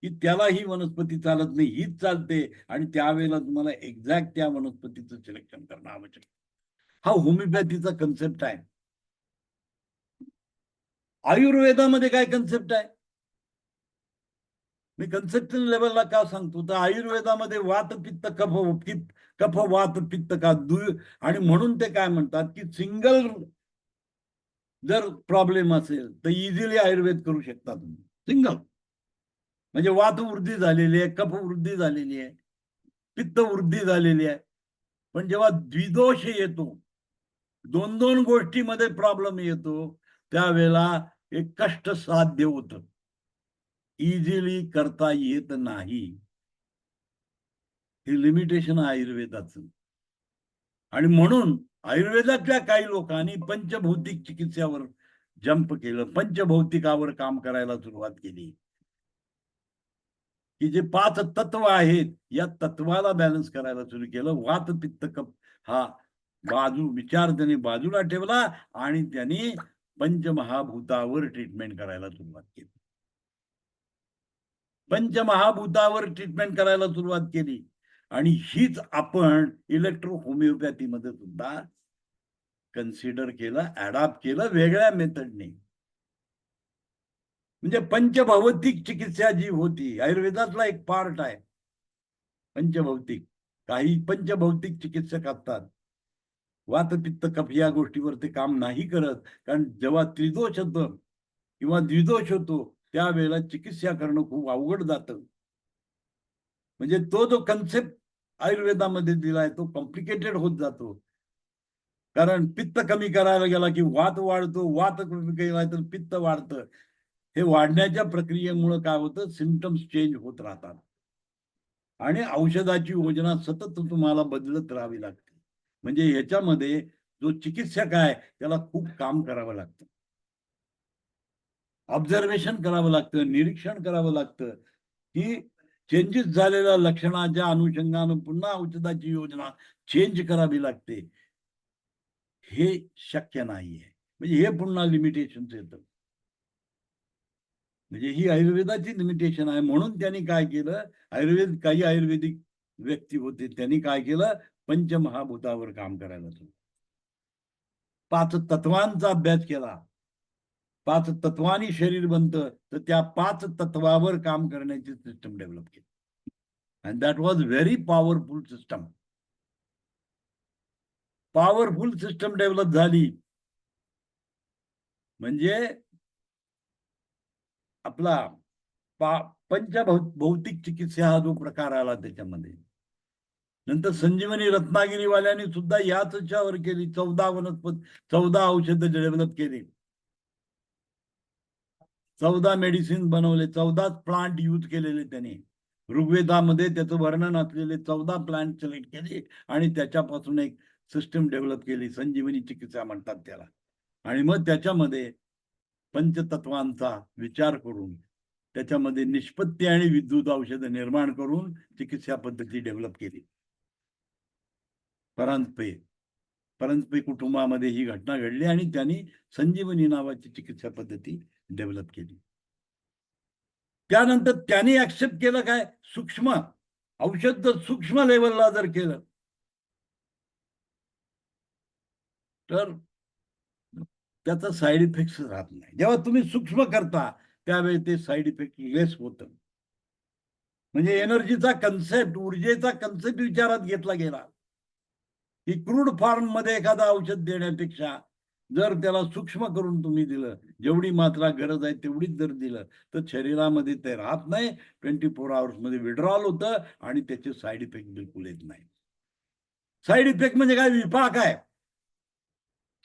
की त्याला ही वनस्पती चालत नाही, हीच चालते आणि त्यावेळेला तुम्हाला एक्झॅक्ट त्या वनस्पतीचं सिलेक्शन करणं आवश्यक. हा होमिओपॅथीचा कन्सेप्ट आहे. आयुर्वेदामध्ये काय कन्सेप्ट आहे? मी कन्सेप्शन लेवलला का सांगतो तर आयुर्वेदामध्ये वात पित्त कफ वात पित्त का आणि म्हणून ते काय म्हणतात की सिंगल जर प्रॉब्लेम असेल तर इझिली आयुर्वेद करू शकता तुम्ही. सिंगल म्हणजे वात वृद्धी झालेली आहे, कफ वृद्धी झालेली आहे, पित्त वृद्धी झालेली आहे. पण जेव्हा द्विदोष येतो, 2-2 गोष्टीमध्ये प्रॉब्लेम येतो त्यावेळेला एक कष्ट साध्य होतं. इझिली करता येत नाही. हे लिमिटेशन आहे आयुर्वेदाचं. आणि म्हणून आयुर्वेदातल्या काही लोकांनी पंचभौतिक चिकित्सेवर जंप केलं. पंचभौतिकावर काम करायला सुरुवात केली. की जे 5 तत्व आहेत या तत्वाला बॅलन्स करायला सुरू केलं. वात पित्त कफ हा विचार त्यांनी बाजूला ठेवला आणि त्यांनी पंचमहाभूतावर ट्रीटमेंट करायला सुरुवात केली. पंचमहाभूतावर ट्रीटमेंट करायला सुरुवात केली आणि हीच आपण इलेक्ट्रो होमिओपॅथीमध्ये सुद्धा कन्सिडर केलं, अडॉप्ट केलं वेगळ्या मेथडने. म्हणजे पंचभौतिक चिकित्सा जी होती, आयुर्वेदातला एक पार्ट आहे पंचभौतिक. काही पंचभौतिक चिकित्सक असतात, वात पित्त कफ या गोष्टीवर ते काम नाही करत. कारण जेव्हा त्रिदोष होतं किंवा द्विदोष होतो त्यावेळेला चिकित्सा करणं खूप अवघड जातं. म्हणजे तो जो कन्सेप्ट आयुर्वेदामध्ये दिलाय तो कॉम्प्लिकेटेड होत जातो. कारण पित्त कमी करायला गेला की वात वाढतो, वात कमी केला तर पित्त वाढतं. हे वाढण्याच्या प्रक्रियेमुळे काय होतं, सिम्पटम्स चेंज होत राहतात आणि औषधाची योजना सतत तुम्हाला बदलत राहावी लागते. म्हणजे ह्याच्यामध्ये जो चिकित्सक आहे त्याला खूप काम करावं लागतं. ऑब्झर्वेशन करावं लागतं, निरीक्षण करावं लागतं, की चेंजेस झालेल्या लक्षणाच्या अनुषंगानं पुन्हा औषधाची योजना चेंज करावी लागते. हे शक्य नाहीये. म्हणजे हे पुन्हा लिमिटेशन्स येतं. म्हणजे ही आयुर्वेदाची लिमिटेशन आहे. म्हणून त्यांनी काय केलं, काही आयुर्वेदिक व्यक्ती होते, त्यांनी काय केलं, पंचमहाभूतावर काम करायला सुरू. 5 तत्वांचा अभ्यास केला. 5 तत्वांनी शरीर बनतं, तर त्या 5 तत्वावर काम करण्याची सिस्टम डेव्हलप केली. And that was very powerful system. Powerful system develop झाली. म्हणजे आपला पंचभौतिक चिकित्सा हा जो प्रकार आला त्याच्यामध्ये. नंतर संजीवनी रत्नागिरीवाल्यांनी सुद्धा याच वर केली. 14 औषधं डेव्हलप केली. 14 मेडिसिन बनवले, 14 प्लांट यूज केलेले त्यांनी. ऋग्वेदामध्ये त्याचं वर्णन असलेले 14 प्लांट सिलेक्ट केले आणि त्याच्यापासून एक सिस्टम डेव्हलप केली. संजीवनी चिकित्सा म्हणतात त्याला. आणि मग त्याच्यामध्ये पंचतत्वांचा विचार करून त्याच्यामध्ये निष्पत्ती आणि विद्युत औषधं निर्माण करून चिकित्सा पद्धती डेव्हलप केली. परांजपे कुटुंबामध्ये ही घटना घडली आणि त्यांनी संजीवनी नावाची चिकित्सा पद्धती डेव्हलप केली. त्यानंतर त्यांनी ऍक्सेप्ट केलं काय, सूक्ष्म औषध जर सूक्ष्म लेवलला जर केलं तर त्याचा साईड इफेक्ट राहत नाही. जेव्हा तुम्ही सूक्ष्म करता त्यावेळी ते साईड इफेक्ट लेस होतं. म्हणजे एनर्जीचा कन्सेप्ट, ऊर्जेचा कन्सेप्ट विचारात घेतला गेला, की क्रूड फॉर्म मध्ये एखादं औषध देण्यापेक्षा जर त्याला सूक्ष्म करून तुम्ही दिलं, जेवढी मात्रा गरज आहे तेवढीच जर दिलं तर शरीरामध्ये ते राहत नाही. 24 आवर्स मध्ये विड्रॉल होतं आणि त्याचे साईड इफेक्ट बिलकुल येत नाही. साईड इफेक्ट म्हणजे काय, विपाक आहे.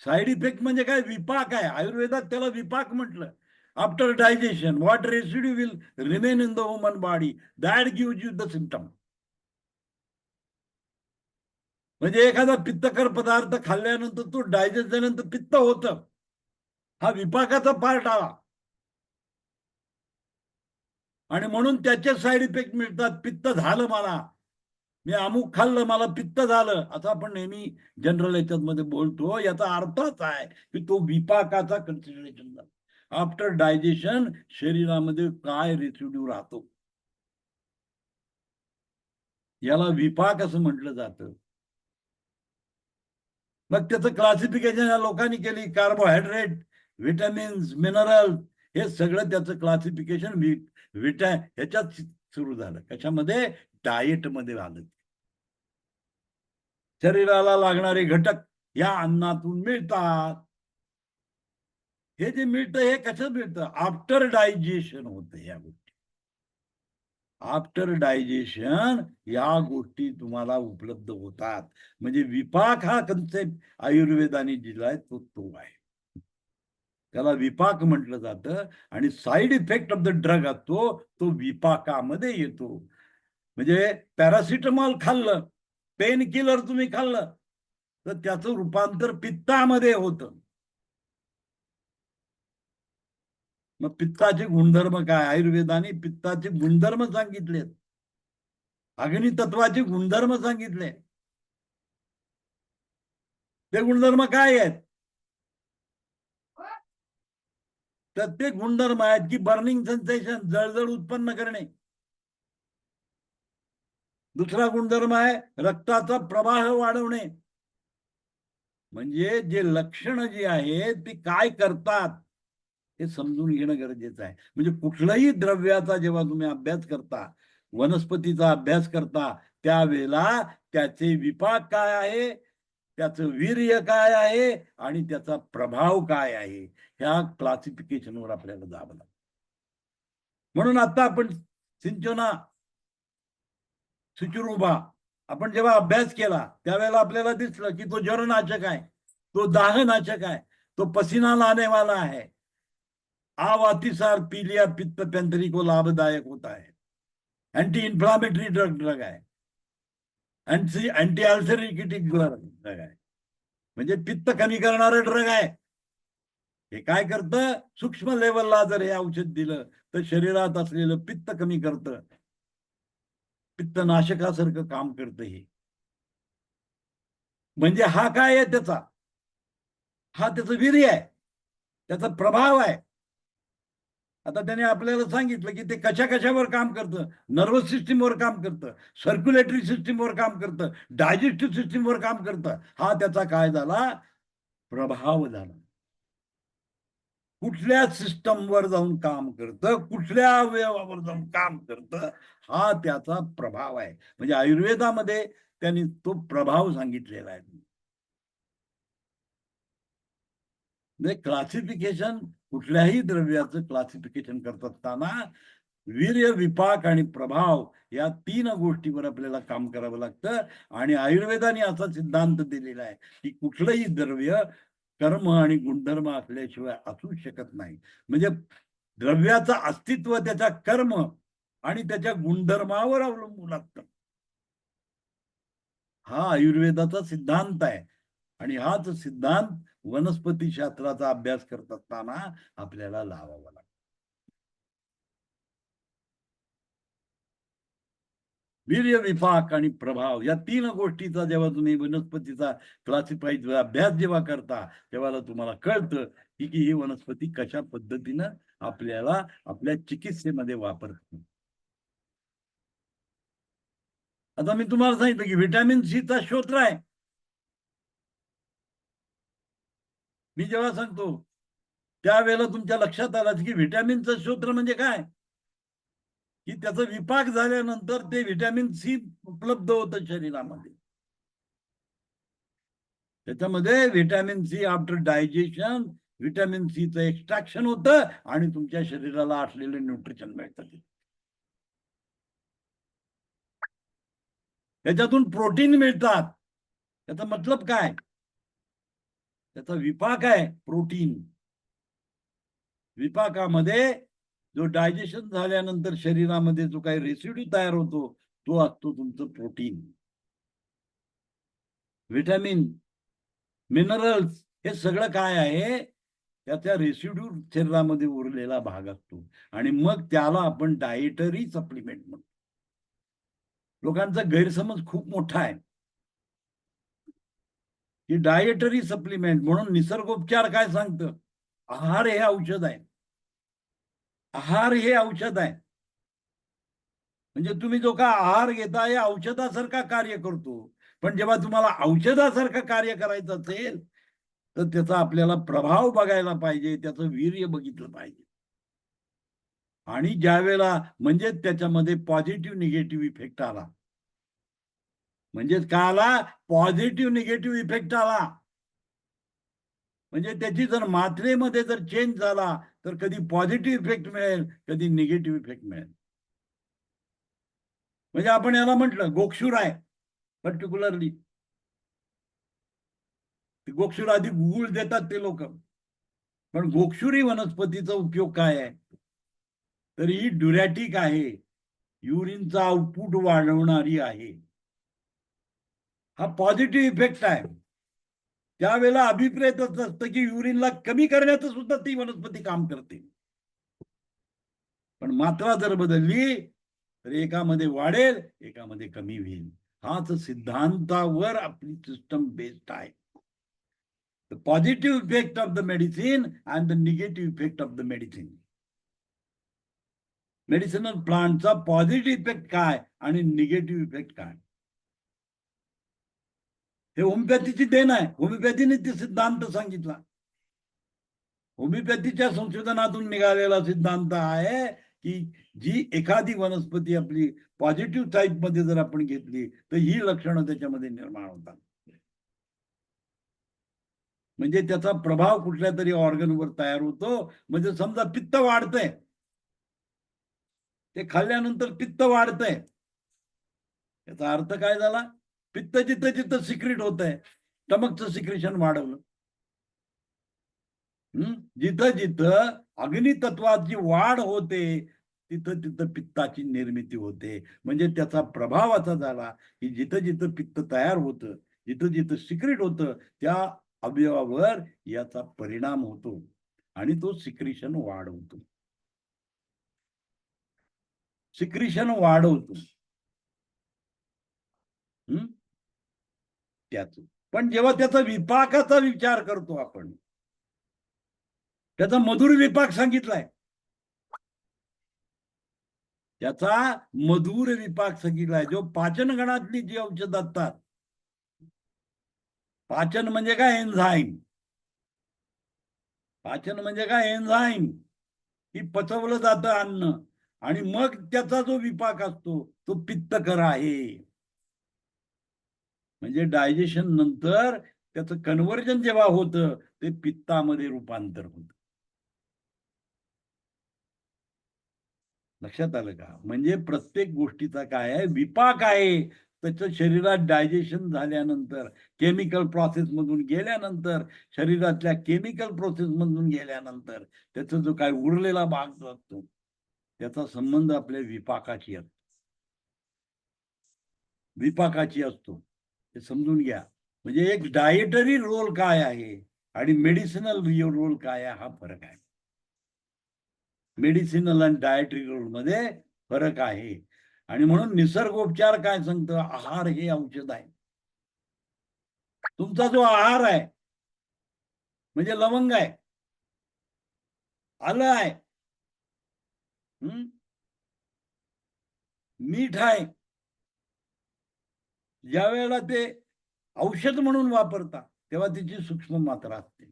साईड इफेक्ट म्हणजे काय, विपाक आहे. आयुर्वेदात त्याला विपाक म्हटलं. After digestion what residue will remain in the human body that gives you the symptom. म्हणजे एखादा पित्तकर पदार्थ खाल्ल्यानंतर तो डायजेस्ट झाल्यानंतर पित्त होतं, हा विपाकाचा पार्ट आला आणि म्हणून त्याचे साईड इफेक्ट मिळतात. पित्त झालं मला, मी अमुक खाल्लं मला पित्त झालं, असं आपण नेहमी जनरल याच्यात मध्ये बोलतो. याचा अर्थच आहे की तो विपाकाचा कन्सिडरेशन झाला. आफ्टर डायजेशन शरीरामध्ये काय रेसिड्यू राहतो याला विपाक असं म्हटलं जातं. मग त्याचं क्लासिफिकेशन या लोकांनी केली. कार्बोहायड्रेट, व्हिटॅमिन्स, मिनरल हे सगळं त्याचं क्लासिफिकेशन ह्याच्यात सुरू झालं. कशामध्ये, डाएट मध्ये आलं. शरीराला लागणारे घटक या अन्नातून मिळतात. हे जे मिळतं हे कसं मिळतं, आफ्टर डायजेशन होतं. या गोष्टी आफ्टर डायजेशन या गोष्टी तुम्हाला उपलब्ध होतात. म्हणजे विपाक हा कन्सेप्ट आयुर्वेदाने दिलाय तो आहे. त्याला विपाक म्हटलं जातं आणि side effect of the drug असतो तो विपाकामध्ये येतो. म्हणजे पॅरासिटामॉल खाल्लं, पेन किलर तुम्ही खाल्लं तर त्याचं रूपांतर पित्तामध्ये होतं. मग पित्ताचे गुणधर्म काय, आयुर्वेदाने पित्ताचे गुणधर्म सांगितलेत, अग्नितत्वाचे गुणधर्म सांगितले. ते गुणधर्म काय आहेत, तर ते गुणधर्म आहेत की बर्निंग सेन्सेशन, जळजळ उत्पन्न करणे. दुसरा गुणधर्म आहे रक्ताचा प्रवाह वाढवणे. म्हणजे जे लक्षण जी आहेत ती काय करतात, हे समजून घेणं गरजेचं आहे. म्हणजे कुठल्याही द्रव्याचा जेव्हा तुम्ही अभ्यास करता, वनस्पतीचा अभ्यास करता, त्यावेळेला त्याचे विपाक काय आहे, त्याचं वीर्य काय आहे आणि त्याचा प्रभाव काय आहे, ह्या क्लासिफिकेशनवर आपल्याला जावं लागतं. म्हणून आता आपण सिंचना सुचुरुबा आपण जेव्हा अभ्यास केला त्यावेळेला आपल्याला दिसलं की तो जरनाशक आहे, तो दाहनाशक आहे, तो पसीना लाने वाला है, आव अतिसार पीलिया पित्त पेंतरी को लाभदायक होता है, एंटी इन्फ्लामेटरी ड्रग आहे, अँटी अल्सरेटिक ड्रग आहे, म्हणजे पित्त कमी करणारं ड्रग आहे. हे काय करतं, सूक्ष्म लेवलला जर हे औषध दिलं तर शरीरात असलेलं पित्त कमी करतं, पित्तनाशकासारखं काम करतं हे. म्हणजे हा काय आहे त्याचा, हा त्याचं वीर्य आहे, त्याचा प्रभाव आहे. आता त्याने आपल्याला सांगितलं की ते कशा कशावर काम करतं, नर्वस सिस्टीमवर काम करतं, सर्क्युलेटरी सिस्टीमवर काम करतं, डायजेस्टिव्ह सिस्टीमवर काम करतं. हा त्याचा काय झाला, प्रभाव झाला. कुठल्या सिस्टमवर जाऊन काम करतं, कुठल्या अवयवावर जाऊन काम करतं, हा त्याचा प्रभाव आहे. म्हणजे आयुर्वेदामध्ये त्यांनी तो प्रभाव सांगितलेला आहे. म्हणजे क्लासिफिकेशन, कुठल्याही द्रव्याचं क्लासिफिकेशन करत असताना वीर्य, विपाक आणि प्रभाव या 3 गोष्टीवर आपल्याला काम करावं लागतं. आणि आयुर्वेदाने असा सिद्धांत दिलेला आहे की कुठलंही द्रव्य कर्म आणि गुणधर्म असल्याशिवाय असू शकत नाही. म्हणजे द्रव्याचं अस्तित्व त्याच्या कर्म आणि त्याच्या गुणधर्मावर अवलंबून असतं. हा आयुर्वेदाचा सिद्धांत आहे. आणि हाच सिद्धांत वनस्पती शास्त्राचा अभ्यास करत असताना आपल्याला लावावा लागतो. वीर्य, विपाक आणि प्रभाव या 3 गोष्टीचा जेव्हा तुम्ही वनस्पतीचा क्लासिफाईड अभ्यास जेव्हा करता, तेव्हा तुम्हाला कळतं की ही वनस्पती कशा पद्धतीनं आपल्याला आपल्या चिकित्सेमध्ये वापरते. आता मी तुम्हाला सांगितलं की व्हिटॅमिन सीचा स्रोत आहे. मी जेव्हा सांगतो त्यावेळेला तुमच्या लक्षात आलं की व्हिटॅमिनचं स्रोत म्हणजे काय, की त्याचा विपाक झाल्यानंतर ते व्हिटॅमिन सी उपलब्ध होतं शरीरामध्ये. त्याच्यामध्ये vitamin C after digestion vitamin सीचं एक्स्ट्रॅक्शन होतं आणि तुमच्या शरीराला असलेले न्यूट्रिशन मिळतं. त्याच्यातून प्रोटीन मिळतात. त्याचा मतलब काय, त्याचा विपाक आहे प्रोटीन. विपाकामध्ये जो डायजेशन झाल्यानंतर शरीरामध्ये जो काही रेसिड्यू तयार होतो तो असतो तुमचं प्रोटीन. व्हिटॅमिन, मिनरल्स हे सगळं काय आहे, त्याच्या रेसिड्यू शरीरामध्ये उरलेला भाग असतो आणि मग त्याला आपण डाएटरी सप्लिमेंट म्हणतो. लोकांचा गैरसमज खूप मोठा आहे की डाएटरी सप्लिमेंट म्हणून निसर्गोपचार काय सांगतं, आहार हे औषध आहे. आहार हे औषध आहे. म्हणजे तुम्ही जो का आहार घेता हे औषधासारखा कार्य करतो. पण जेव्हा तुम्हाला औषधासारखं कार्य करायचं असेल तर त्याचा आपल्याला प्रभाव बघायला पाहिजे, त्याचं वीर्य बघितलं पाहिजे. आणि ज्यावेळेला म्हणजे त्याच्यामध्ये पॉझिटिव्ह निगेटिव्ह इफेक्ट आला, म्हणजे काय आला, पॉझिटिव्ह निगेटिव्ह इफेक्ट आला. म्हणजे त्याची जर मात्रेमध्ये जर चेंज झाला तर कधी पॉझिटिव्ह इफेक्ट मिळेल, कधी निगेटिव्ह इफेक्ट मिळेल. म्हणजे आपण याला म्हटलं गोक्षूर आहे पर्टिक्युलरली, गोक्षूर आधी गुळ देतात ते लोक. पण गोक्षुरी वनस्पतीचा उपयोग काय आहे, तर ही ड्युरॅटिक आहे, युरिनचा आउटपुट वाढवणारी आहे. हा पॉझिटिव्ह इफेक्ट आहे. त्यावेळेला अभिप्रेत असतं की युरिनला कमी करण्याचं सुद्धा ती वनस्पती काम करते. पण मात्रा जर बदलली तर एकामध्ये वाढेल, एकामध्ये कमी होईल. हाच सिद्धांतावर आपली सिस्टम बेस्ड आहे. The positive effect of the medicine and the negative effect of the medicine. Medicinal प्लांटचा पॉझिटिव्ह इफेक्ट काय आणि निगेटिव्ह इफेक्ट काय, हे होमिओपॅथीची देण आहे. होमिओपॅथीने ते सिद्धांत सांगितला. होमिओपॅथीच्या संशोधनातून निघालेला सिद्धांत आहे की जी एखादी वनस्पती आपली पॉझिटिव्ह टाईप मध्ये जर आपण घेतली तर ही लक्षणं त्याच्यामध्ये निर्माण होतात. म्हणजे त्याचा प्रभाव कुठल्या तरी ऑर्गनवर तयार होतो. म्हणजे समजा पित्त वाढतंय, ते खाल्ल्यानंतर पित्त वाढतंय, याचा अर्थ काय झाला? पित्त जिथं जिथं सिक्रेट होत आहे, स्टमकचं सिक्रेशन वाढवलं. जिथं जिथं अग्नितत्वाची वाढ होते तिथं तिथं पित्ताची निर्मिती होते. म्हणजे त्याचा प्रभाव असा झाला की जिथं जिथं पित्त तयार होतं, जिथं जिथं सिक्रेट होतं, त्या अवयवावर याचा परिणाम होतो आणि तो सिक्रेशन वाढवतो. सिक्रेशन वाढवतो. त्याच पण जेव्हा त्याचा विपाकाचा विचार करतो आपण, त्याचा मधुर विपाक सांगितलाय, त्याचा मधुर विपाक सांगितलाय, जो पाचन गणातली जी औषध असतात. पाचन म्हणजे काय? एन्झाईम. पाचन म्हणजे काय? एन्झाईम. ही पचवलं जातं अन्न आणि मग त्याचा जो विपाक असतो तो पित्तकर आहे. म्हणजे डायजेशन नंतर त्याचं कन्व्हर्जन जेव्हा होतं ते पित्तामध्ये रूपांतर होतं. लक्षात आलं का? म्हणजे प्रत्येक गोष्टीचा काय आहे? विपाक आहे. त्याचं शरीरात डायजेशन झाल्यानंतर, केमिकल प्रोसेस मधून गेल्यानंतर, शरीरातल्या केमिकल प्रोसेस मधून गेल्यानंतर त्याचा जो काय उरलेला भाग असतो त्याचा संबंध आपल्या विपाकाची असतो. विपाकाची असतो. हे समजून घ्या. म्हणजे एक डायटरी रोल काय आहे आणि मेडिसिनल रोल काय आहे हा फरक आहे. मेडिसिनल आणि डायटरी रोल मध्ये फरक आहे. आणि म्हणून निसर्गोपचार काय सांगतं? आहार हे औषध आहे. तुमचा जो आहार आहे म्हणजे लवंग आहे, आलं आहे, मीठ आहे, ज्या वेळेला ते औषध म्हणून वापरता तेव्हा त्याची सूक्ष्म मात्रा असते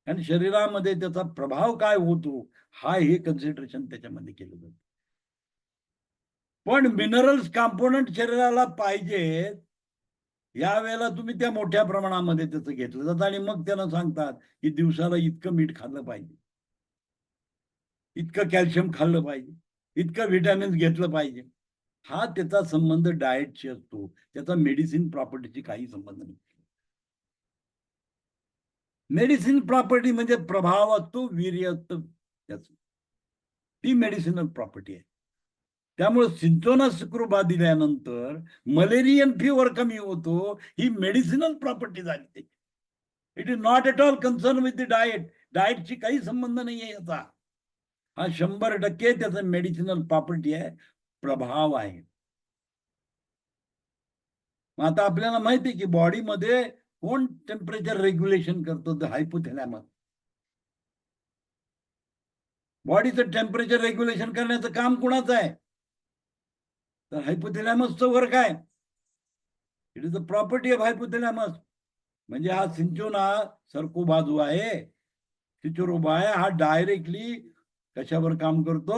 आणि शरीरामध्ये त्याचा प्रभाव काय होतो हा हे कन्सिडरेशन त्याच्यामध्ये केलं जातं. पण मिनरल्स कॉम्पोनंट शरीराला पाहिजे या वेळेला तुम्ही त्या मोठ्या प्रमाणामध्ये त्याचं घेतलं जातं आणि मग त्यांना सांगतात की दिवसाला इतकं मीठ खाल्लं पाहिजे, इतकं कॅल्शियम खाल्लं पाहिजे, इतकं व्हिटॅमिन्स घेतलं पाहिजे. हा त्याचा संबंध डाएटशी असतो. त्याचा मेडिसिन प्रॉपर्टीशी काही संबंध नाही. मेडिसिन प्रॉपर्टी म्हणजे प्रभाव असतो, वीर्य असतं त्याचं. ती मेडिसिनल प्रॉपर्टी आहे. त्यामुळे सिंचोना सुक्रोबा दिल्यानंतर मलेरियन फीवर कमी होतो, ही मेडिसिनल प्रॉपर्टी झाली त्याची. It is not at all concern with the diet. डाएटशी काही संबंध नाहीये याचा. हा 100% त्याचं मेडिसिनल प्रॉपर्टी आहे, प्रभाव आहे. मग आता आपल्याला माहिती आहे की बॉडीमध्ये कोण टेम्परेचर रेग्युलेशन करतो? तर हायपोथॅलॅमस. बॉडीचं टेम्परेचर रेग्युलेशन करण्याचं काम कुणाचं आहे? तर हायपोथॅलॅमसचं वर्क आहे. It is the property of hypothalamus. म्हणजे हा सिंचोना सरकोबा जो आहे, सिचोरोबा आहे, हा डायरेक्टली कशावर काम करतो?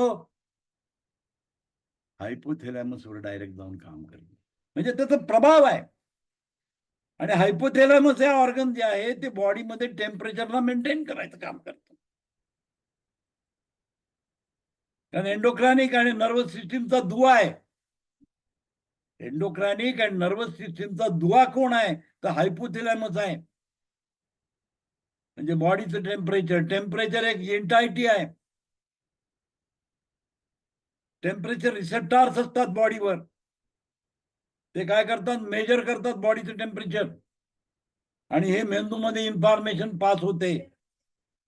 हायपोथॅलॅमसवर डायरेक्ट जाऊन काम करतो. म्हणजे त्याचा प्रभाव आहे. आणि हायपोथॅलॅमस हे ऑर्गन जे आहे ते बॉडीमध्ये टेम्परेचरला मेंटेन करायचं काम करतं. कारण एंडोक्रानिक आणि नर्वस सिस्टीमचा दुवा आहे. एंडोक्रानिक आणि नर्वस सिस्टीमचा दुवा कोण आहे? तर हायपोथॅलॅमस आहे. म्हणजे बॉडीचं टेम्परेचर एक एंटायटी आहे. टेम्परेचर रिसेप्टॉर्स असतात बॉडीवर. ते काय करतात? मेजर करतात बॉडीचं टेम्परेचर आणि हे मेंदूमध्ये इन्फॉर्मेशन पास होते.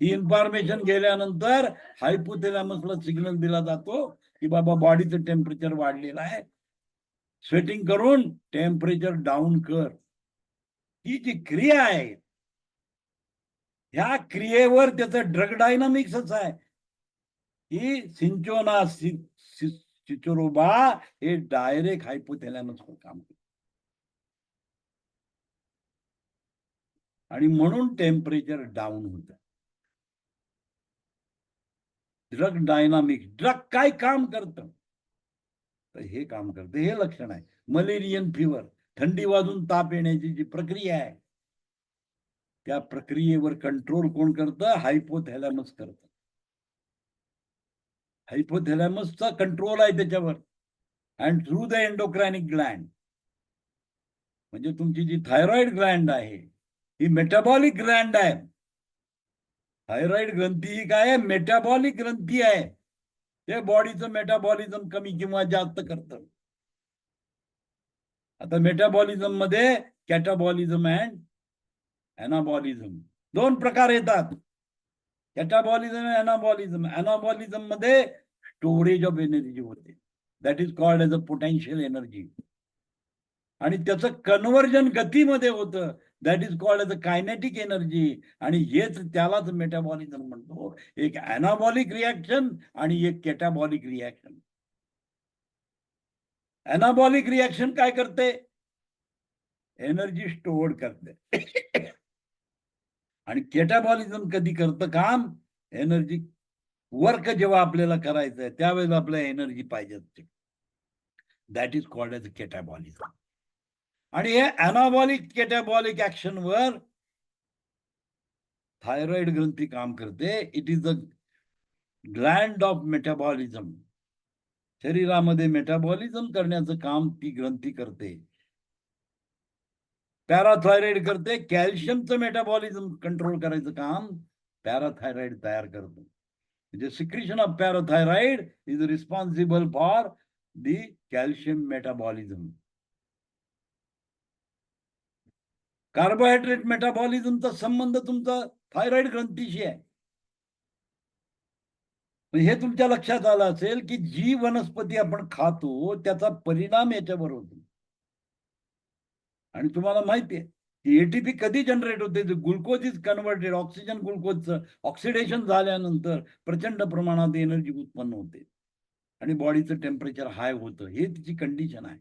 ही इन्फॉर्मेशन गेल्यानंतर हायपोथॅलॅमसला सिग्नल दिला जातो की बाबा बॉडीचं टेम्परेचर वाढलेलं आहे, स्वेटिंग करून टेम्परेचर डाऊन कर. ही जी क्रिया आहे ह्या क्रियेवर त्याचं ड्रग डायनामिक्सच आहे की सिंचोना सिचोरोबा हे डायरेक्ट हायपोथॅलॅमसवर काम करते आणि म्हणून टेम्परेचर डाऊन होतं. ड्रग डायनामिक्स, ड्रग काय काम करतं तर हे काम करतं, हे लक्षण आहे. मलेरियन फिवर, थंडी वाजून ताप येण्याची जी प्रक्रिया आहे त्या प्रक्रियेवर कंट्रोल कोण करतं? हायपोथॅलॅमस करतं. हायपोथॅलॅमसचा कंट्रोल आहे त्याच्यावर. अँड थ्रू द एंडोक्रायनिक ग्लँड, म्हणजे तुमची जी थायरॉइड ग्लँड आहे ही मेटाबॉलिक ग्लँड आहे. थायरॉइड ग्रंथी ही काय आहे? मेटाबॉलिक ग्रंथी आहे. ते बॉडीचं मेटाबॉलिझम कमी किंवा जास्त करतं. आता मेटाबॉलिझम मध्ये कॅटाबॉलिझम अँड अनाबॉलिझम दोन प्रकार येतात. कॅटाबॉलिझम अनाबॉलिझम. अनाबॉलिझम मध्ये स्टोरेज ऑफ एनर्जी होते, that is called as a potential energy. आणि त्याचं कन्व्हर्जन गतीमध्ये होतं, that is called as a kinetic energy. आणि हेच त्यालाच मेटाबॉलिझम म्हणतो. एक अनाबॉलिक रिॲक्शन आणि एक कॅटाबॉलिक रिॲक्शन. अनाबॉलिक रिॲक्शन काय करते? एनर्जी स्टोअर करते. आणि कॅटाबॉलिझम कधी करतं काम? एनर्जी वर्क जेव्हा आपल्याला करायचं आहे त्यावेळेस आपल्याला एनर्जी पाहिजे असते, दॅट इज कॉल्ड एज कॅटाबॉलिझम. आणि हे अनाबॉलिक कॅटाबॉलिक ऍक्शनवर थायरॉइड ग्रंथी काम करते. It is the Gland of metabolism. शरीरामध्ये मेटाबॉलिझम करण्याचं काम ती ग्रंथी करते. पॅराथायरॉइड करते, कॅल्शियमचं मेटाबॉलिझम कंट्रोल करायचं काम पॅराथायरॉइड तयार करतो. म्हणजे secretion of parathyroid is responsible for the calcium metabolism. Carbohydrate मेटाबॉलिझमचा संबंध तुमचा थायरॉइड ग्रंथीशी आहे. हे तुमच्या लक्षात आलं असेल की जी वनस्पती आपण खातो त्याचा परिणाम याच्यावर होतो. आणि तुम्हाला माहिती आहे की एटीपी कधी जनरेट होते? ग्लुकोज इज कन्व्हर्टेड, ऑक्सिजन ग्लुकोजचं ऑक्सिडेशन झाल्यानंतर प्रचंड प्रमाणात एनर्जी उत्पन्न होते आणि बॉडीचं टेम्परेचर हाय होतं. हे तिची कंडिशन आहे.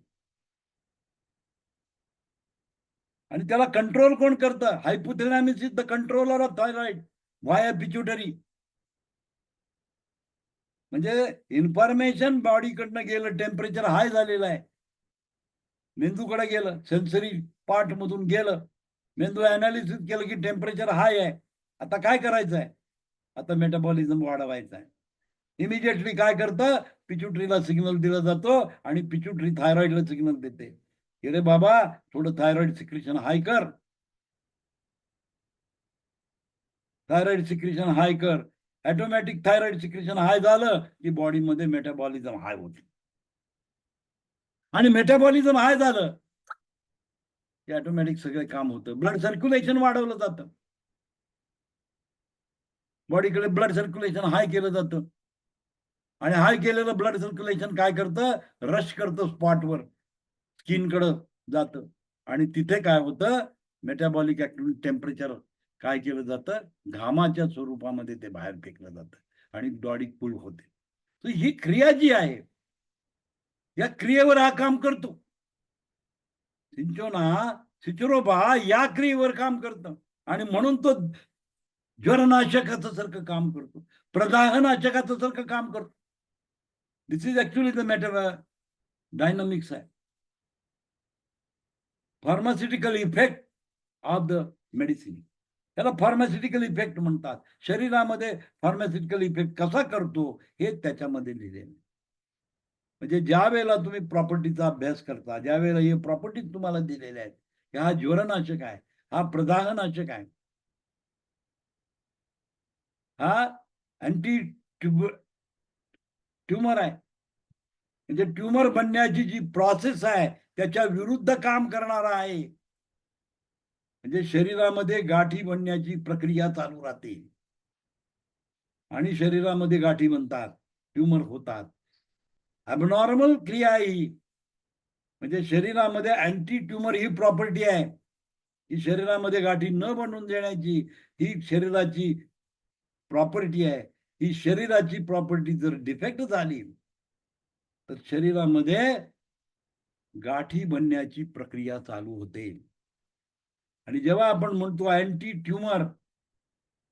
आणि त्याला कंट्रोल कोण करतं? Hypothalamus is the controller of thyroid via pituitary. म्हणजे इन्फॉर्मेशन बॉडीकडनं गेलं, टेम्परेचर हाय झालेलं आहे, मेंदूकडे गेलं, सेन्सरी पार्ट मधून गेलं, मेंदू अनालिसिस केलं की टेम्परेचर हाय आहे. आता काय करायचं आहे? आता मेटाबॉलिझम वाढवायचं आहे. इमिजिएटली काय करतं? पिट्युटरीला सिग्नल दिला जातो आणि पिट्युटरी थायरॉइडला सिग्नल देते की रे बाबा थोडं थायरॉइड सिक्रेशन हाय कर, थायरॉइड सिक्रेशन हाय कर. ऑटोमॅटिक थायरॉइड सिक्रेशन हाय झालं की बॉडीमध्ये मेटाबॉलिझम हाय होते. आणि मेटाबॉलिझम हाय झालं की ऑटोमॅटिक सगळे काम होतं. ब्लड सर्क्युलेशन वाढवलं जातं. बॉडीकडे ब्लड सर्क्युलेशन हाय केलं जातं. आणि हाय केलेलं ब्लड सर्क्युलेशन काय करतं? रश करतं स्पॉटवर, स्किनकडे जातं. आणि तिथे काय होतं? मेटाबॉलिक ऍक्टिव्हिटी टेम्परेचर काय केलं जातं? घामाच्या स्वरूपामध्ये ते बाहेर फेकलं जातं आणि बॉडी कूल होते. तर ही क्रिया जी आहे या क्रियेवर हा काम करतो. सिंचोना सिचरोबा या क्रियेवर काम करतं आणि म्हणून तो ज्वरनाशकाचं सारखं काम करतो, प्रदाहनाशकाचं सारखं काम करतो. This is actually the matter dynamics आहे. Pharmaceutical effect of the medicine, त्याला फार्मास्युटिकल इफेक्ट म्हणतात. शरीरामध्ये फार्मास्युटिकल इफेक्ट कसा करतो हे त्याच्यामध्ये लिहिलेलं. म्हणजे ज्या वेळेला तुम्ही प्रॉपर्टीचा अभ्यास करता, ज्या वेळेला हे प्रॉपर्टीज तुम्हाला दिलेल्या आहेत, हा ज्वरनाशक आहे, हा प्रदाहनाशक आहे, हा अँटी ट्यूमर आहे. म्हणजे ट्यूमर बनण्याची जी प्रोसेस आहे त्याच्या विरुद्ध काम करणारा आहे. म्हणजे शरीरामध्ये गाठी बनण्याची प्रक्रिया चालू राहते आणि शरीरामध्ये गाठी बनतात, ट्यूमर होतात. अबनॉर्मल क्रिया आहे ही. म्हणजे शरीरामध्ये अँटी ट्यूमर ही प्रॉपर्टी आहे, ही शरीरामध्ये गाठी न बनवून देण्याची ही शरीराची प्रॉपर्टी आहे. ही शरीराची प्रॉपर्टी जर डिफेक्ट झाली तर शरीरामध्ये गाठी बनण्याची प्रक्रिया चालू होते. आणि जेव्हा आपण म्हणतो अँटी ट्यूमर,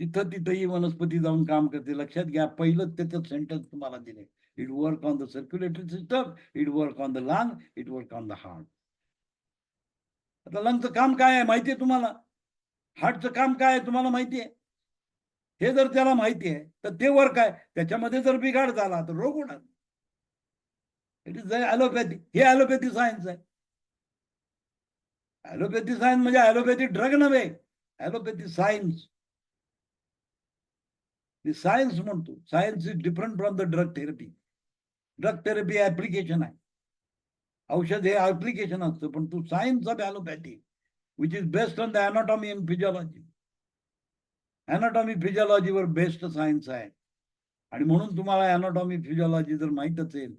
तिथं तिथंही वनस्पती जाऊन काम करते. लक्षात घ्या, पहिलंच त्याचं सेंटेन्स तुम्हाला दिले. It work on the circulatory system, it work on the lung, it work on the heart. आता लंगचं काम काय आहे माहिती आहे तुम्हाला? हार्टचं काम काय आहे तुम्हाला माहिती आहे? हे जर त्याला माहिती आहे, तर ते वर्क आहे. त्याच्यामध्ये जर बिघाड झाला तर रोग होणार. It is allopathy. हे ॲलोपॅथी सायन्स आहे. ॲलोपॅथी सायन्स म्हणजे ॲलोपॅथी ड्रग नव्हे. Allopathy science. सायन्स म्हणतो. Science is different from the drug therapy. Drug therapy application आहे. औषध हे ऍप्लिकेशन असतं, पण तू science of allopathy which is based on the anatomy and physiology. Anatomy फिजिओलॉजीवर बेस्ड सायन्स आहे. आणि म्हणून तुम्हाला अनाटॉमी फिजिओलॉजी जर माहित असेल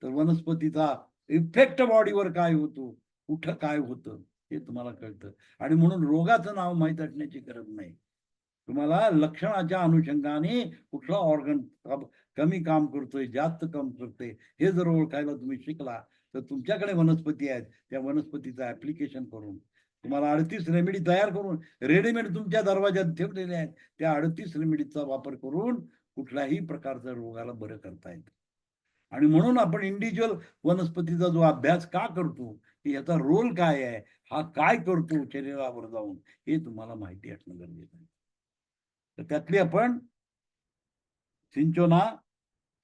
तर वनस्पतीचा इफेक्ट बॉडीवर काय होतो, कुठं काय होतं हे तुम्हाला कळतं. आणि म्हणून रोगाचं नाव माहीत असण्याची गरज नाही. तुम्हाला लक्षणाच्या अनुषंगाने कुठला ऑर्गन कमी काम करतोय, जास्त काम करतोय हे जर ओळखायला तुम्ही शिकला तर तुमच्याकडे वनस्पती आहेत, त्या वनस्पतीचं ऍप्लिकेशन करून तुम्हाला 38 रेमेडी तयार करून रेडीमेड तुमच्या दरवाज्यात ठेवलेले आहेत. त्या 38 रेमेडीचा वापर करून कुठल्याही प्रकारच्या रोगाला बरं करता येतं. आणि म्हणून आपण इंडिव्हिज्युअल वनस्पतीचा जो अभ्यास का करतो, की याचा रोल काय आहे, हा काय करतो शरीरावर जाऊन, हे तुम्हाला माहिती असणं गरजेचं आहे. तर त्यातली आपण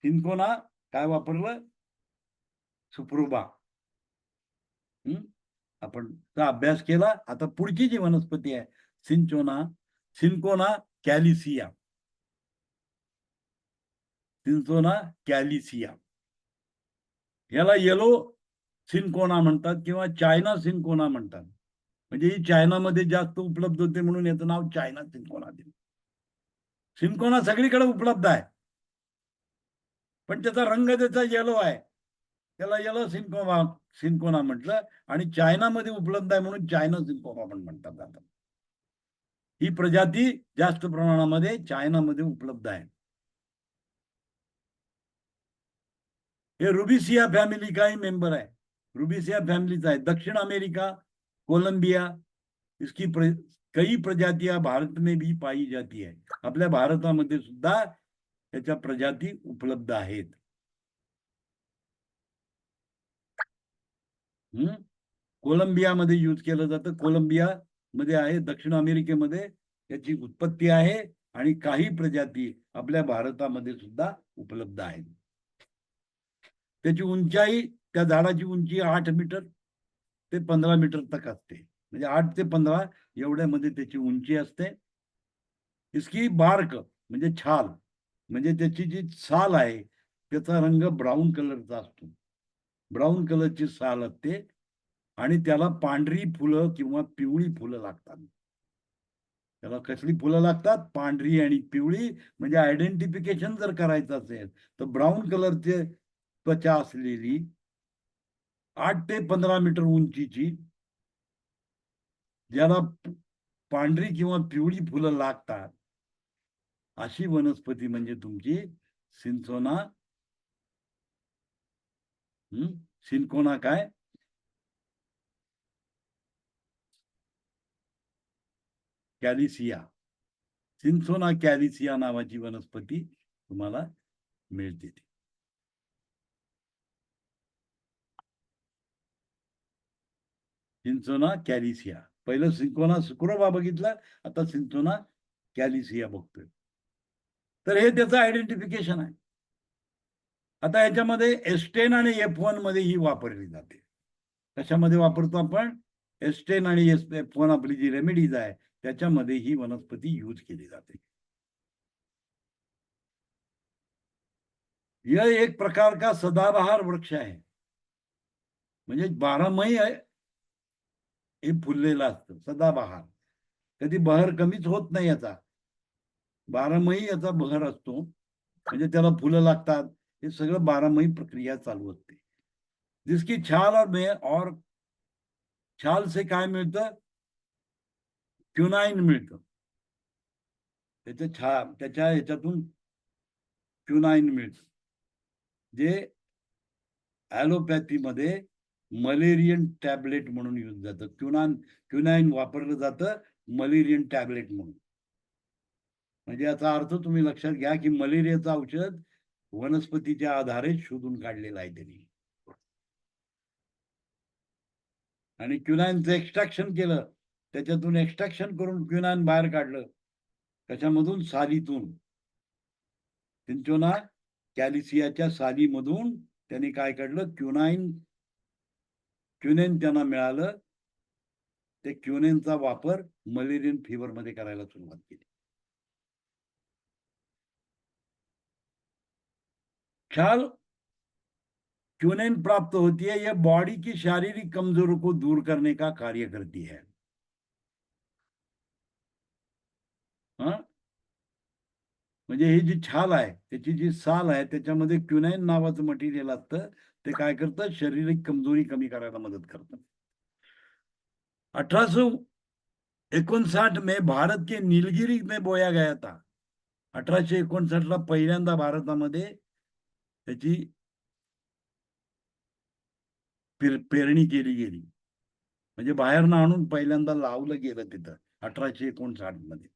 सिंचोना काय वापरलं? सुप्रोबा. आपण अभ्यास केला. आता पुढची जी वनस्पती आहे सिंकोना कॅलिसिया. सिंचोना कॅलिसिया. याला येलो सिंकोना म्हणतात किंवा चायना सिंकोना म्हणतात. म्हणजे ही चायनामध्ये जास्त उपलब्ध होते म्हणून याचं नाव चायना सिंकोना दिलं. सिंकोना सगळीकडे उपलब्ध आहे, पण त्याचा रंग त्याचा येलो आहे. त्याला येलो सिंकोना म्हटलं. आणि चायनामध्ये उपलब्ध आहे म्हणून चायना सिंकोना पण म्हणतात आता. ही प्रजाती जास्त प्रमाणामध्ये चायनामध्ये उपलब्ध आहे. हे रुबिसिया फॅमिली का ही मेंबर है. रुबिसिया फैमिलीचा है. दक्षिण अमेरिका, कोलंबिया, इसकी कई प्रजातियां भारत में भी पाई जाती है. आपल्या भारतामध्ये सुद्धा त्याच्या प्रजाती उपलब्ध आहेत. कोलंबियामध्ये यूज केलं जातं. कोलंबिया मध्ये आहे, दक्षिण अमेरिकेमध्ये त्याची उत्पत्ती आहे. आणि काही प्रजाती आपल्या भारतामध्ये सुद्धा उपलब्ध आहेत. त्याची उंचाई, त्या झाडाची उंची 8 मीटर ते 15 मीटर तक असते. म्हणजे 8 ते 15 एवढ्यामध्ये त्याची उंची असते. इसकी बार्क म्हणजे छाल, म्हणजे त्याची जी साल आहे त्याचा रंग ब्राऊन कलरचा असतो. ब्राऊन कलरची साल असते आणि त्याला पांढरी फुलं किंवा पिवळी फुलं लागतात. त्याला कसली फुलं लागतात? पांढरी आणि पिवळी. म्हणजे आयडेंटिफिकेशन जर करायचं असेल तर ब्राऊन कलरचे त्वचा असलेली 8 ते 15 मीटर उंचीची, ज्याला पांढरी किंवा पिवळी फुलं लागतात, अशी वनस्पती म्हणजे तुमची सिंचोना सिंकोना काय कॅलिसिया. सिंचोना कॅलिसिया नावाची वनस्पती तुम्हाला मिळते. सिंचोना कॅलिसिया. पहिलं सिंकोना सुक्रोबा बघितला, आता सिंचोना कॅलिसिया बघतोय. तर हे त्याचं आयडेंटिफिकेशन आहे. आता याच्यामध्ये एस्टेन आणि F1 मध्ये ही वापरली जाते. कशामध्ये वापरतो आपण? एस्टेन आणि F1 आपली जी रेमेडीज आहे त्याच्यामध्ये ही वनस्पती यूज केली जाते. यह एक प्रकार का सदाबहार वृक्ष आहे. म्हणजे 12 आहे हे फुललेलं असतं. सदाबहार. कधी बहर कमीच होत नाही याचा. 12 याचा बहर असतो. म्हणजे त्याला फुलं लागतात. हे सगळं 12 प्रक्रिया चालू असते. जिसकी छाल और छाल से काय मिळतं? क्युनाइन मिळतं. त्याच्या ह्याच्यातून क्युनाइन मिळतं. जे ॲलोपॅथीमध्ये मलेरियन टॅबलेट म्हणून यूज जातं. क्युनाइन वापरलं जातं मलेरियन टॅबलेट म्हणून. म्हणजे याचा अर्थ तुम्ही लक्षात घ्या की मलेरियाचं औषध वनस्पतीच्या आधारे शोधून काढलेलं आहे त्यांनी. आणि क्युनाईनचं एक्स्ट्रॅक्शन केलं. त्याच्यातून एक्स्ट्रॅक्शन करून क्युनाईन बाहेर काढलं. कशामधून? सालीतून. सिंचोना कॅलिसियाच्या सालीमधून त्यांनी काय काढलं? क्युनेन त्यांना मिळालं. ते क्युनेनचा वापर मलेरियन फीवरमध्ये करायला सुरुवात केली. ख्याल क्युनेन प्राप्त होती है, यह बॉडी की शारीरिक कमजोरी को दूर करने का कार्य करती है. हाँ? म्हणजे ही जी छाल आहे, त्याची जी साल आहे, त्याच्यामध्ये क्युनाईन नावाचं मटेरियल असतं. ते काय करतं? शारीरिक कमजोरी कमी करायला मदत करतं. 1859 में भारत के नीलगिरी में बोया गया था. 1859ला पहिल्यांदा भारतामध्ये त्याची पेरणी केली गेली. म्हणजे बाहेरनं आणून पहिल्यांदा लावलं गेलं तिथं 1859 मध्ये.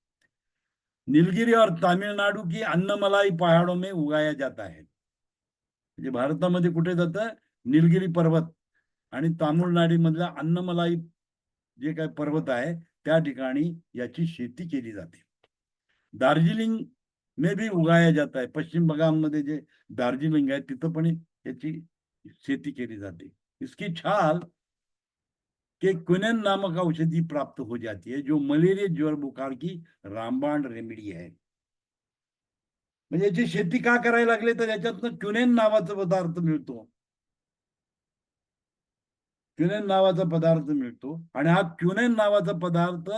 नीलगिरी और तामिळनाडू की अन्नमलाई पहाड़ों में उगाया जाता है. म्हणजे भारतामध्ये कुठे जातं? निलगिरी पर्वत आणि तामिळनाडूमधल्या अन्नमलाई जे काही पर्वत आहे त्या ठिकाणी याची शेती केली जाते. दार्जिलिंग में भी उगाया जाता है. पश्चिम बंगालमध्ये जे दार्जिलिंग आहे तिथं पण याची शेती केली जाते. इसकी छाल के क्विनन नामक औषधि प्राप्त हो जाती है, जो मलेरिया ज्वर बुखार की रामबाण रेमेडी है. म्हणजे याची शेती का करायला लागले? तर याच्यातनं क्युनेन नावाचा पदार्थ मिळतो. क्युनेन नावाचा पदार्थ मिळतो आणि हा क्युनेन नावाचा पदार्थ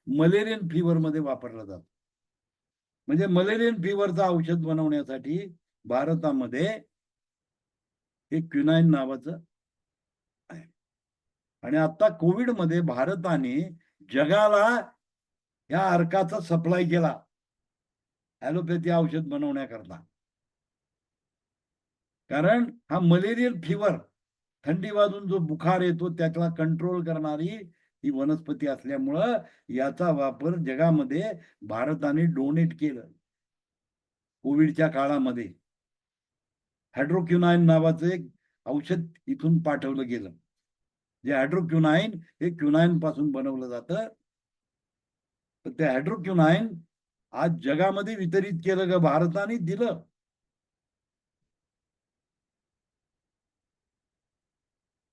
मलेरियन फीवर मध्ये वापरला जातो. म्हणजे मलेरियन फीवरचं औषध बनवण्यासाठी भारतामध्ये हे क्युनाईन नावाचं आहे. आणि आता कोविडमध्ये भारताने जगाला या अर्काचा सप्लाय केला ॲलोपॅथी औषध बनवण्याकरता. कारण हा मलेरियल फीवर, थंडी वाजून जो बुखार येतो त्याला कंट्रोल करणारी ही वनस्पती असल्यामुळं याचा वापर जगामध्ये भारताने डोनेट केलं. कोविडच्या काळामध्ये हायड्रोक्युनाईन नावाचं एक औषध इथून पाठवलं गेलं. जे हायड्रोक्युनाईन हे क्युनाईन पासून बनवलं जातं. तर ते हायड्रोक्युनाईन आज जगामध्ये वितरित केलं ग, भारताने दिलं.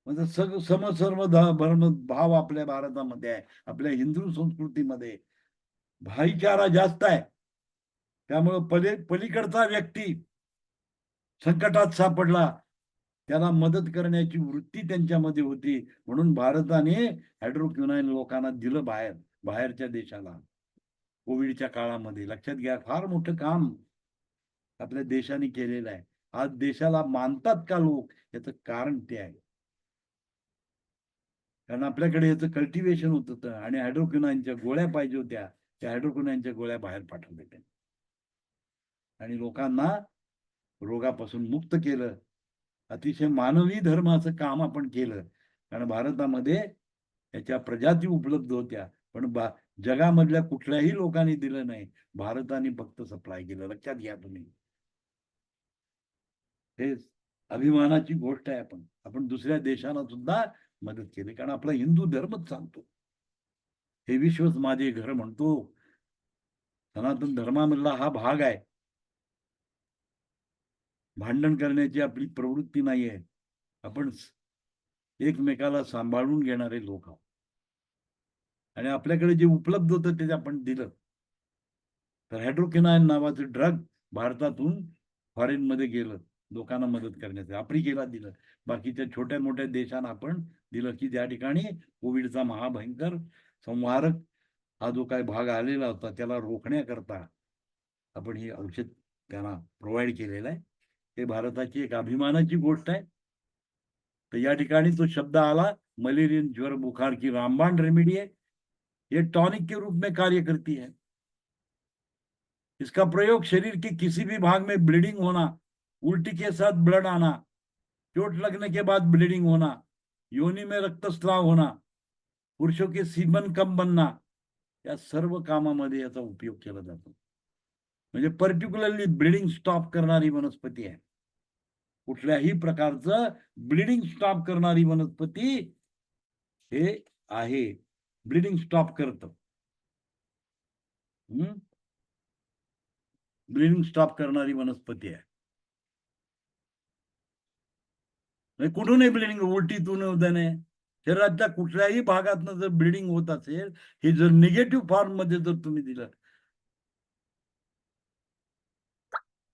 म्हणजे सर्व धर्म भाव आपल्या भारतामध्ये आहे. आपल्या हिंदू संस्कृतीमध्ये भाईचारा जास्त आहे. त्यामुळे पलीकडचा व्यक्ती संकटात सापडला, त्याला मदत करण्याची वृत्ती त्यांच्यामध्ये होती. म्हणून भारताने हायड्रोक्युनाईन लोकांना दिलं बाहेरच्या देशाला. कोविडच्या काळामध्ये लक्षात घ्या, फार मोठं काम आपल्या देशाने केलेलं आहे. आज देशाला मानतात का लोक? याचं कारण ते आहे. कारण आपल्याकडे याचं कल्टिव्हेशन होत होतं आणि हायड्रोक्युनाईनच्या गोळ्या पाहिजे होत्या. त्या हायड्रोक्युनाईनच्या गोळ्या बाहेर पाठवल्या त्यांनी आणि लोकांना रोगापासून मुक्त केलं. अतिशय मानवी धर्माचं काम आपण केलं. कारण भारतामध्ये याच्या प्रजाती उपलब्ध होत्या, पण जगामधल्या कुठल्याही लोकांनी दिलं नाही. भारताने फक्त सप्लाय केलं. लक्षात घ्या तुम्ही. हे अभिमानाची गोष्ट आहे. आपण दुसऱ्या देशांना सुद्धा मदत केली, कारण आपला हिंदू धर्मच सांगतो. हे विश्वच माझे घर म्हणतो. सनातन धर्मामधला हा भाग आहे. भांडण करण्याची आपली प्रवृत्ती नाही आहे. आपण एकमेकाला सांभाळून घेणारे लोक आहोत आणि आपल्याकडे जे उपलब्ध होतं ते आपण दिलं. तर हायड्रोक्विनोन नावाचं ड्रग भारतातून फॉरेनमध्ये गेलं लोकांना मदत करण्याचं. आफ्रिकेला दिलं, बाकीच्या छोट्या मोठ्या देशांना आपण दिलं, की ज्या ठिकाणी कोविडचा महाभयंकर संहारक हा जो काही भाग आलेला होता त्याला रोखण्याकरता आपण हे औषध त्यांना प्रोव्हाइड केलेलं आहे. हे भारताची एक अभिमानाची गोष्ट आहे. तो या ठिकाणी तो शब्द आला, मलेरियन ज्वर बुखार की रामबाण रेमेडी है. ये टॉनिक के रूप में कार्य करती है. इसका प्रयोग शरीर के किसी भी भाग में ब्लीडिंग होना, उल्टी के साथ ब्लड आना, चोट लगने के बाद ब्लीडिंग होना, योनि में रक्तस्राव होना, पुरुषों के सीमन कम बनना, या सर्व कामामध्ये याचा उपयोग केला जातो. म्हणजे पर्टिक्युलरली ब्लिडिंग स्टॉप करणारी वनस्पती आहे. कुठल्याही प्रकारचं ब्लिडिंग स्टॉप करणारी वनस्पती हे आहे. ब्लिडिंग स्टॉप करतं. ब्लिडिंग स्टॉप करणारी वनस्पती आहे. म्हणजे कुठूनही ब्लिडिंग, उलटीतून उद्याने शरीराच्या कुठल्याही भागातनं जर ब्लिडिंग होत असेल, हे जर निगेटिव्ह फॉर्म मध्ये जर तुम्ही दिलं,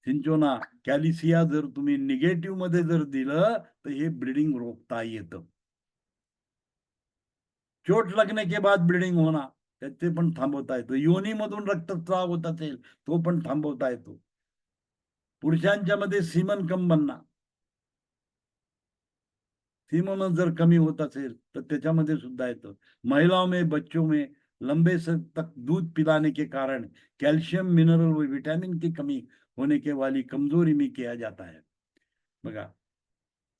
सिंचोना कॅलिसिया जर तुम्ही निगेटिव्ह मध्ये जर दिलं, तर हे ब्लिडिंग रोखता येतं. चोट लगने के बाद ब्लिडिंग होना, ते पण थांबवता येतं. योनीमधून रक्तस्राव होत असेल, तो पण थांबवता येतो. पुरुषांच्या मध्ये सीमन कम बनना, सीमन जर कमी होत असेल तर त्याच्यामध्ये सुद्धा येतं. महिलाओं में, बच्चों में लंबे से तक दूध पिलाने के कारण कैल्शियम, मिनरल व विटामिन की कमी होने के वाली कमजोरी में किया जाता है. बघा,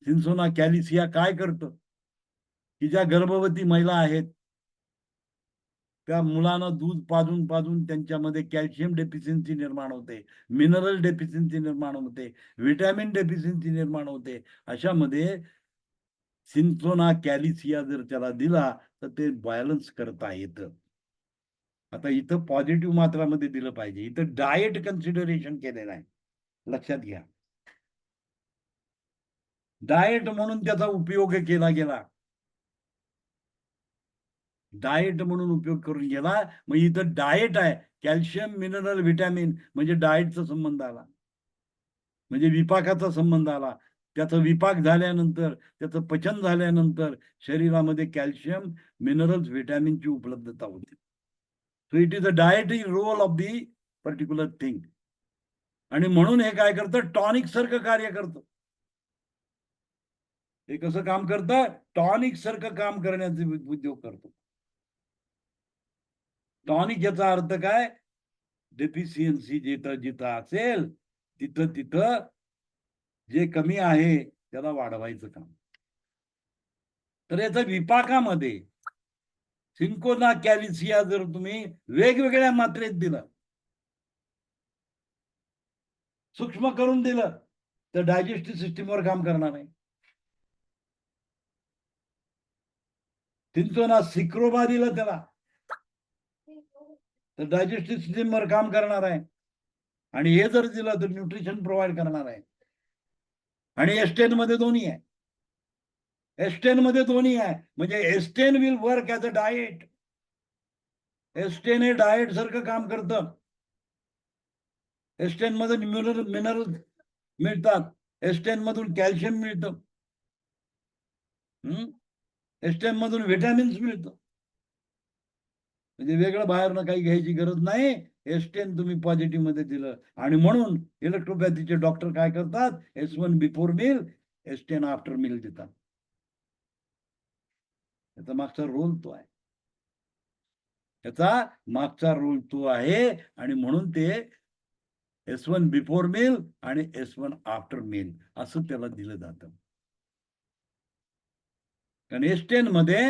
सिंसोना कॅलिसिया काय करतं, की ज्या गर्भवती महिला आहेत त्या मुलांना दूध पाजून पाजून त्यांच्यामध्ये कॅल्शियम डेफिशियन्सी निर्माण होते, मिनरल डेफिशियन्सी निर्माण होते, विटॅमिन डेफिशियन्सी निर्माण होते. अशामध्ये सिंचोना कॅलिसिया जर त्याला दिला तर ते बॅलन्स करता येतं. आता इथं पॉझिटिव्ह मात्रामध्ये दिलं पाहिजे. इथं डाएट कन्सिडरेशन केलेलं आहे, लक्षात घ्या. डाएट म्हणून त्याचा उपयोग केला गेला. डाएट म्हणून उपयोग करून गेला. मग इथं डाएट आहे, कॅल्शियम, मिनरल, विटॅमिन म्हणजे डाएटचा संबंध आला, म्हणजे विपाकाचा संबंध आला. त्याचा विपाक झाल्यानंतर, त्याचं पचन झाल्यानंतर शरीरामध्ये कॅल्शियम, मिनरल्स, विटॅमिनची उपलब्धता होते. So it is a dietary role of the particular thing. आणि म्हणून हे काय करतं, टॉनिक सारखं कार्य करतं. हे कसं काम करतं, टॉनिक सारखं काम करण्याचे उद्योग करतो. टॉनिक याचा अर्थ काय, डेफिशियन्सी जिथं जिथं असेल तिथं तिथं जे कमी आहे त्याला वाढवायचं काम. तर याचा विपाकामध्ये सिंकोना कॅलिसिया जर तुम्ही वेगवेगळ्या मात्रेत दिलं, सूक्ष्म करून दिलं, तर डायजेस्टिव्ह सिस्टीमवर काम करणार आहे. सिंचोना सिक्रोबा दिलं त्याला, तर डायजेस्टिव्ह सिस्टीमवर काम करणार आहे. आणि हे जर दिलं तर न्यूट्रिशन प्रोव्हाइड करणार आहे. आणि एस्टेन मध्ये दोन्ही आहे. एस्टेन मध्ये दोन्ही आहे, म्हणजे एस्टेन will work as a diet. एस्टेन हे डाएट सारखं काम करतं. एस्टेन मधून मिनरल मिळतात, एस्टेन मधून कॅल्शियम मिळतं, एस्टेन मधून व्हिटॅमिन्स मिळतं. म्हणजे वेगळं बाहेरनं काही घ्यायची गरज नाही. एस्टेन तुम्ही पॉझिटिव्ह मध्ये दिलं, आणि म्हणून इलेक्ट्रोपॅथीचे डॉक्टर काय करतात, S1 बिफोर मील, एस्टेन आफ्टर मील देतात. त्याचा मागचा रोल तो आहे. त्याचा मागचा रोल तो आहे, आणि म्हणून ते S1 बिफोर मील आणि S1 आफ्टर मील असं त्याला दिलं जातं. कारण एस्टेन मध्ये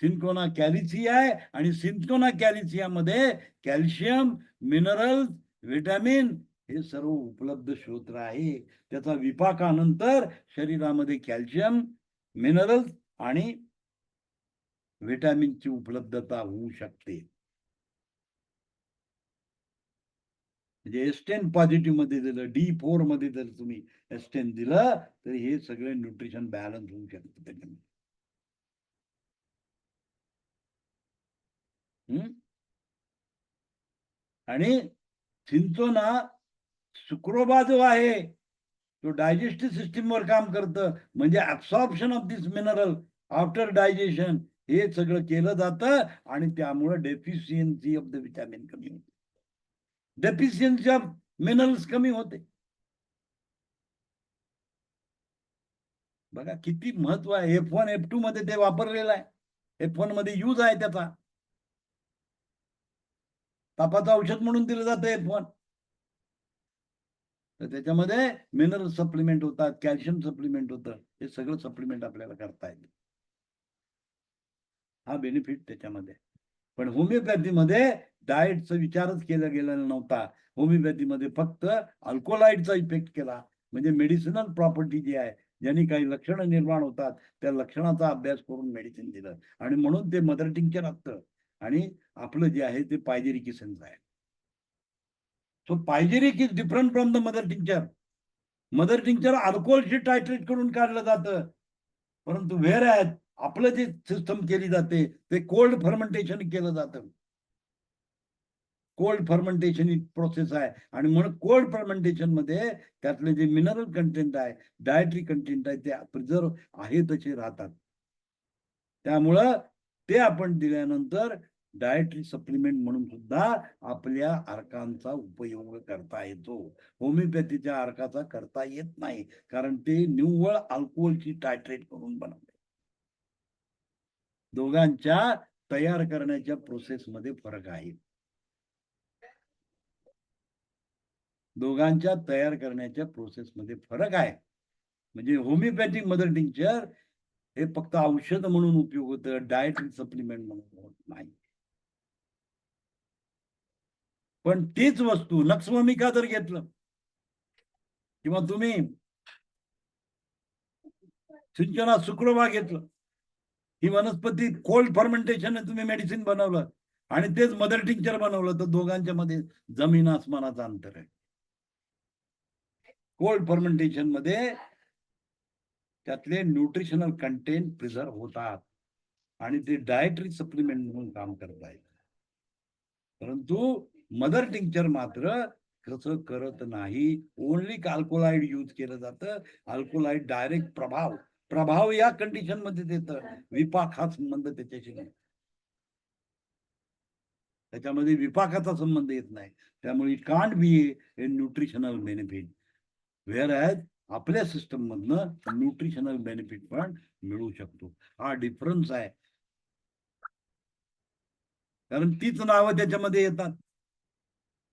सिंकोना कॅलिसिया आहे, आणि सिंकोना कॅलिसिया मध्ये कॅल्शियम, मिनरल, विटॅमिन हे सर्व उपलब्ध स्रोत आहे. त्याचा विपाकानंतर शरीरामध्ये कॅल्शियम, मिनरल्स आणि विटॅमिनची उपलब्धता होऊ शकते. म्हणजे एस्टेन पॉझिटिव्ह मध्ये दिलं, D4 मध्ये जर तुम्ही एस्टेन दिलं, तर हे सगळे न्यूट्रिशन बॅलन्स होऊ शकतं त्याच्यामध्ये. आणि सिंचोना सुक्रोबा जो आहे तो डायजेस्टिव्ह सिस्टीमवर काम करतं, म्हणजे absorption of this mineral after digestion हे सगळं केलं जातं, आणि त्यामुळे डेफिशियन्सी ऑफ द विटॅमिन कमी होते, डेफिशियन्सी ऑफ मिनरल्स कमी होते. बघा किती महत्व आहे. F1, F2 मध्ये ते वापरलेलं आहे. F1 मध्ये यूज आहे त्याचा, तापाचं औषध म्हणून दिलं जातं F1. तर त्याच्यामध्ये मिनरल सप्लिमेंट होतात, कॅल्शियम सप्लिमेंट होतं, हे सगळं सप्लिमेंट आपल्याला करता येईल. हा बेनिफिट त्याच्यामध्ये. पण होमिओपॅथीमध्ये डाएटचा विचारच केला गेलेला नव्हता. होमिओपॅथीमध्ये फक्त अल्कोलाइडचा इफेक्ट केला. म्हणजे मेडिसिनल प्रॉपर्टी जी आहे, ज्यांनी काही लक्षणं निर्माण होतात, त्या लक्षणाचा अभ्यास करून मेडिसिन दिलं आणि म्हणून ते मदर टिंक्चर असतं आणि आपलं जे आहे ते पायजेरिक इसेन्स आहे. सो पायजेरिक is different from the mother tincture. Mother tincture अल्कोहोलशी टायट्रेट करून काढलं जातं. परंतु व्हेअरएज आपलं जे सिस्टम केली जाते ते कोल्ड फर्मेंटेशन केलं जातं. कोल्ड फर्मेंटेशन ही प्रोसेस आहे आणि म्हणून कोल्ड फर्मेंटेशन मध्ये त्यातले जे मिनरल कंटेंट आहे, डायटरी कंटेंट आहे, ते प्रिझर्व आहे तसे राहतात. त्यामुळं ते आपण दिल्यानंतर डायटरी सप्लिमेंट म्हणून सुद्धा आपल्या अर्कांचा उपयोग करता येतो. होमिओपॅथीच्या अर्काचा करता येत नाही, कारण ते निव्वळ अल्कोहोलची टायट्रेट करून बनवले. दोघांच्या तयार करण्याच्या प्रोसेसमध्ये फरक आहे. दोघांच्या तयार करण्याच्या प्रोसेसमध्ये फरक आहे. म्हणजे होमिओपॅथिक मदर टिंक्चर हे फक्त औषध म्हणून उपयोग होतं, डायटरी सप्लिमेंट म्हणून होत नाही. पण तीच वस्तू नक्सवामिका जर घेतलं किंवा तुम्ही सिंचना सुक्रोबा घेतलं, ही वनस्पती कोल्ड फर्मेंटेशन तुम्ही मेडिसिन बनवलं आणि तेच मदर टिंक्चर बनवलं, तर दोघांच्या मध्ये जमीन आसमानाचं अंतर आहे. कोल्ड फर्मेंटेशन मध्ये त्यातले न्यूट्रिशनल कंटेंट प्रिझर्व होतात आणि ते डायटरी सप्लिमेंट म्हणून काम करतायत. परंतु मदर टिंक्चर मात्र तसं करत नाही. ओनली अल्कोलाइड यूज केलं जातं. अल्कोलाइड डायरेक्ट प्रभाव या कंडिशन मध्ये देतं. विपाक हा संबंध त्याच्याशी नाही. त्याच्यामध्ये विपाकाचा संबंध येत नाही. त्यामुळे it can't be A nutritional benefit. Whereas आपल्या सिस्टम मधनं न्यूट्रिशनल बेनिफिट पण मिळू शकतो. हा डिफरन्स आहे. कारण तीच नावं त्याच्यामध्ये येतात.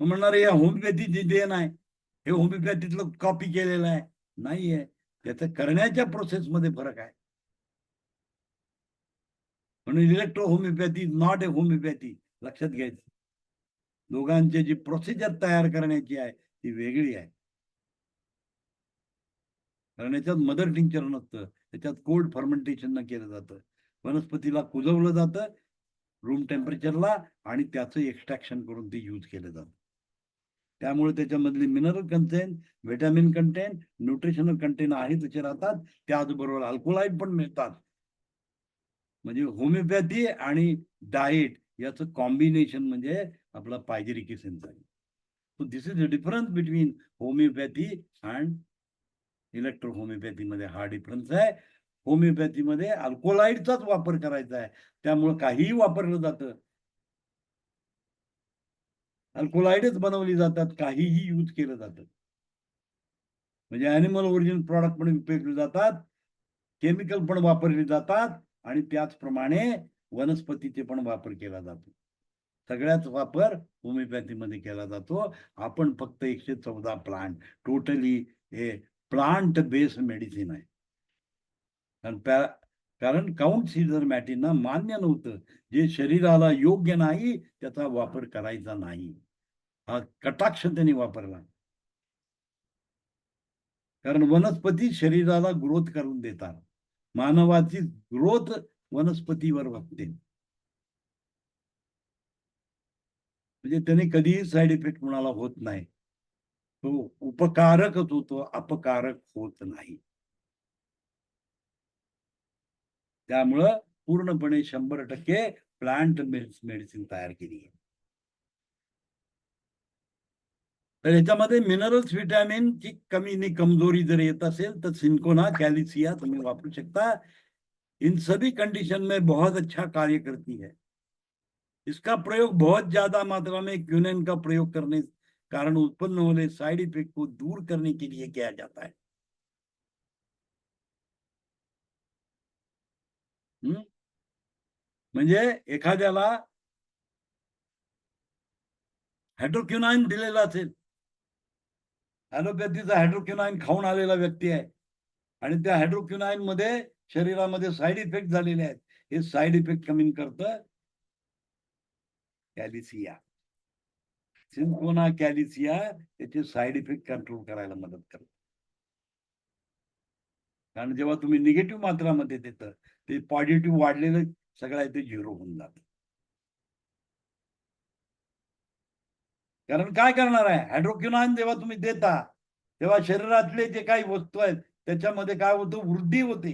म्हणणार या होमिओपॅथीची देण आहे, हे होमिओपॅथीतलं कॉपी केलेलं आहे. नाहीये. त्याचं करण्याच्या प्रोसेसमध्ये फरक आहे. म्हणून electro homeopathy not a homeopathy लक्षात घ्यायचं. दोघांची जी प्रोसिजर तयार करण्याची आहे ती वेगळी आहे. कारण याच्यात मदर टिंक्चर नसतं, त्याच्यात कोल्ड फर्मेंटेशन केलं जातं. वनस्पतीला कुजवलं जातं रूम टेम्परेचरला आणि त्याचं एक्स्ट्रॅक्शन करून ते यूज केलं जातं. त्यामुळे त्याच्यामधले mineral content, vitamin content, nutritional content आहे तसे राहतात. त्याचबरोबर अल्कोलाइड पण मिळतात. म्हणजे होमिओपॅथी आणि डाएट याचं कॉम्बिनेशन म्हणजे आपला पायजेरिक इसेन्स आहे. So this is the difference between homeopathy and electro homeopathy मध्ये हा डिफरन्स आहे. होमिओपॅथीमध्ये अल्कोलाइडचाच वापर करायचा आहे. त्यामुळे काहीही वापरलं जातं. अल्कोलाइडच बनवली जातात, काहीही यूज केलं जातं. म्हणजे ॲनिमल ओरिजिन प्रॉडक्ट पण उपयोगले जातात, केमिकल पण वापरले जातात आणि त्याचप्रमाणे वनस्पतीचे पण वापर केला जातो. सगळ्याच वापर होमिओपॅथीमध्ये केला जातो. आपण फक्त 114 प्लांट टोटली हे प्लांट बेस्ड मेडिसिन आहे. कारण काउंट सीझर मॅटिनना मान्य नव्हतं. जे शरीराला योग्य नाही त्याचा वापर करायचा नाही. हा कटाक्ष त्यांनी वापरला. कारण वनस्पती शरीराला ग्रोथ करून देतात. मानवाची ग्रोथ वनस्पतीवर वागते. म्हणजे त्याने कधीही साइड इफेक्ट कुणाला होत नाही. तो उपकारकच होतो, अपकारक होत नाही. त्यामुळं पूर्णपणे 100% प्लांट मेडिसिन तयार केली आहे. तर याच्यामध्ये मिनरल्स, व्हिटॅमिनची कमी आणि कमजोरी जर येत असेल तर सिंकोना कॅल्सिया तुम्ही वापरू शकता. इन सभी कंडीशन में बहुत अच्छा कार्य करती है. इसका प्रयोग बहुत ज्यादा मात्रा में क्यूनेन का प्रयोग करने कारण उत्पन्न होने साइड इफेक्ट को दूर करने के लिए किया जाता है. म्हणजे एखाद्याला हायड्रोक्युनाइन दिलेला असेल, ॲलोपॅथीचा हायड्रोक्युनाइन खाऊन आलेला व्यक्ती आहे आणि त्या हायड्रोक्युनाइन मध्ये शरीरामध्ये साइड इफेक्ट झालेले आहेत. हे साइड इफेक्ट कमी करतं कॅल्सिया. सिन्कोना कॅलिसिया त्याचे साईड इफेक्ट कंट्रोल करायला मदत करतो. कारण जेव्हा तुम्ही निगेटिव्ह मात्रामध्ये देतं ते पॉझिटिव्ह वाढलेलं सगळं आहे ते 0 होऊन जातं. कारण काय करणार आहे हायड्रोक्विनॉन जेव्हा तुम्ही देता तेव्हा शरीरातले जे काही वस्तू आहेत त्याच्यामध्ये काय होतं वृद्धी होते.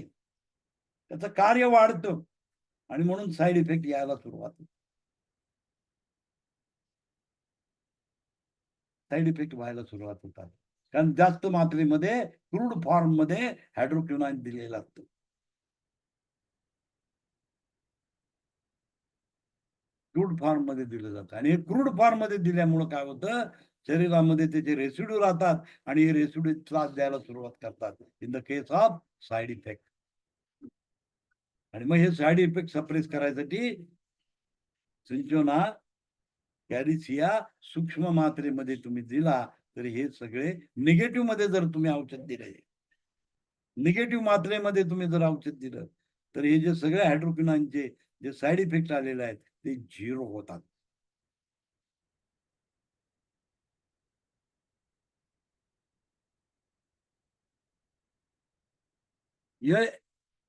त्याचं कार्य वाढतं आणि म्हणून साईड इफेक्ट यायला सुरुवात होते. साईड इफेक्ट व्हायला सुरुवात होतात. कारण जास्त मात्रेमध्ये क्रूड फॉर्ममध्ये हायड्रोक्विनॉन दिलेलं असतं. क्रूड फॉर्ममध्ये दिलं जातं आणि हे क्रूड फॉर्ममध्ये दिल्यामुळं काय होतं, शरीरामध्ये त्याचे रेसिड्यू राहतात आणि हे रेसिड्यू त्रास द्यायला सुरुवात करतात. In the case of side effect. आणि मग हे साइड इफेक्ट सप्रेस करायसाठी सिंचोना कॅलिसिया सूक्ष्म मात्रेमध्ये तुम्ही दिला, तर हे सगळे निगेटिव्ह मध्ये जर तुम्ही औषध दिले, निगेटिव्ह मात्रेमध्ये तुम्ही जर औषध दिलं, तर हे जे सगळे हायड्रोक्विनॉनचे जे साइड इफेक्ट आलेले आहेत, ते 0 होतात. ये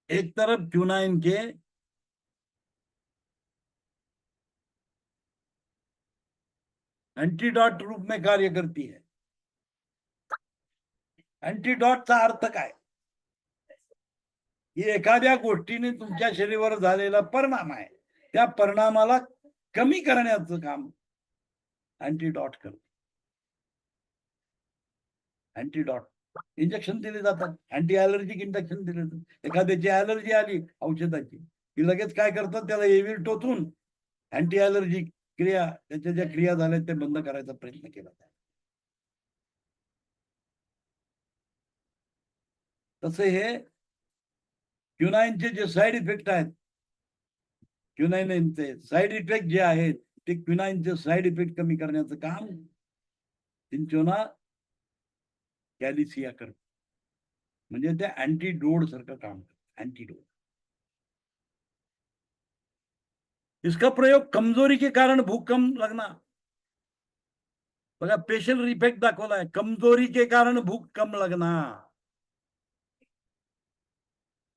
एक तरफ क्यूनाइन के एंटीडॉट रूप में कार्य करती है. अँटीडॉटचा अर्थ काय? ही एखाद्या गोष्टीने तुमच्या शरीरावर झालेला परिणाम आहे. त्या परिणामाला कमी करण्याचं काम अँटीडॉट करतो. अँटीडॉट इंजेक्शन दिले जातात. अँटी ॲलर्जिक इंजेक्शन दिले जातात. एखाद्याची ॲलर्जी आली औषधाची, की लगेच काय करतात त्याला एव्हिल टोचून अँटी ॲलर्जिक क्रिया त्याच्या ज्या क्रिया झाल्या ते बंद करायचा प्रयत्न केला जातो. तसे हे क्युनाइनचे जे साइड इफेक्ट आहेत, क्युनाइनचे साइड इफेक्ट जे आहेत ते क्युनाइनचे साइड इफेक्ट कमी करण्याचं काम सिंचोना कॅलिसिया करतो. म्हणजे ते अँटीडोड सारखं काम करतं. अँटीडोड. इसका प्रयोग कमजोरी के कारण भूख कम लगना. बघा स्पेशल इफेक्ट दाखवलाय. कमजोरी के कारण भूख कम लगना.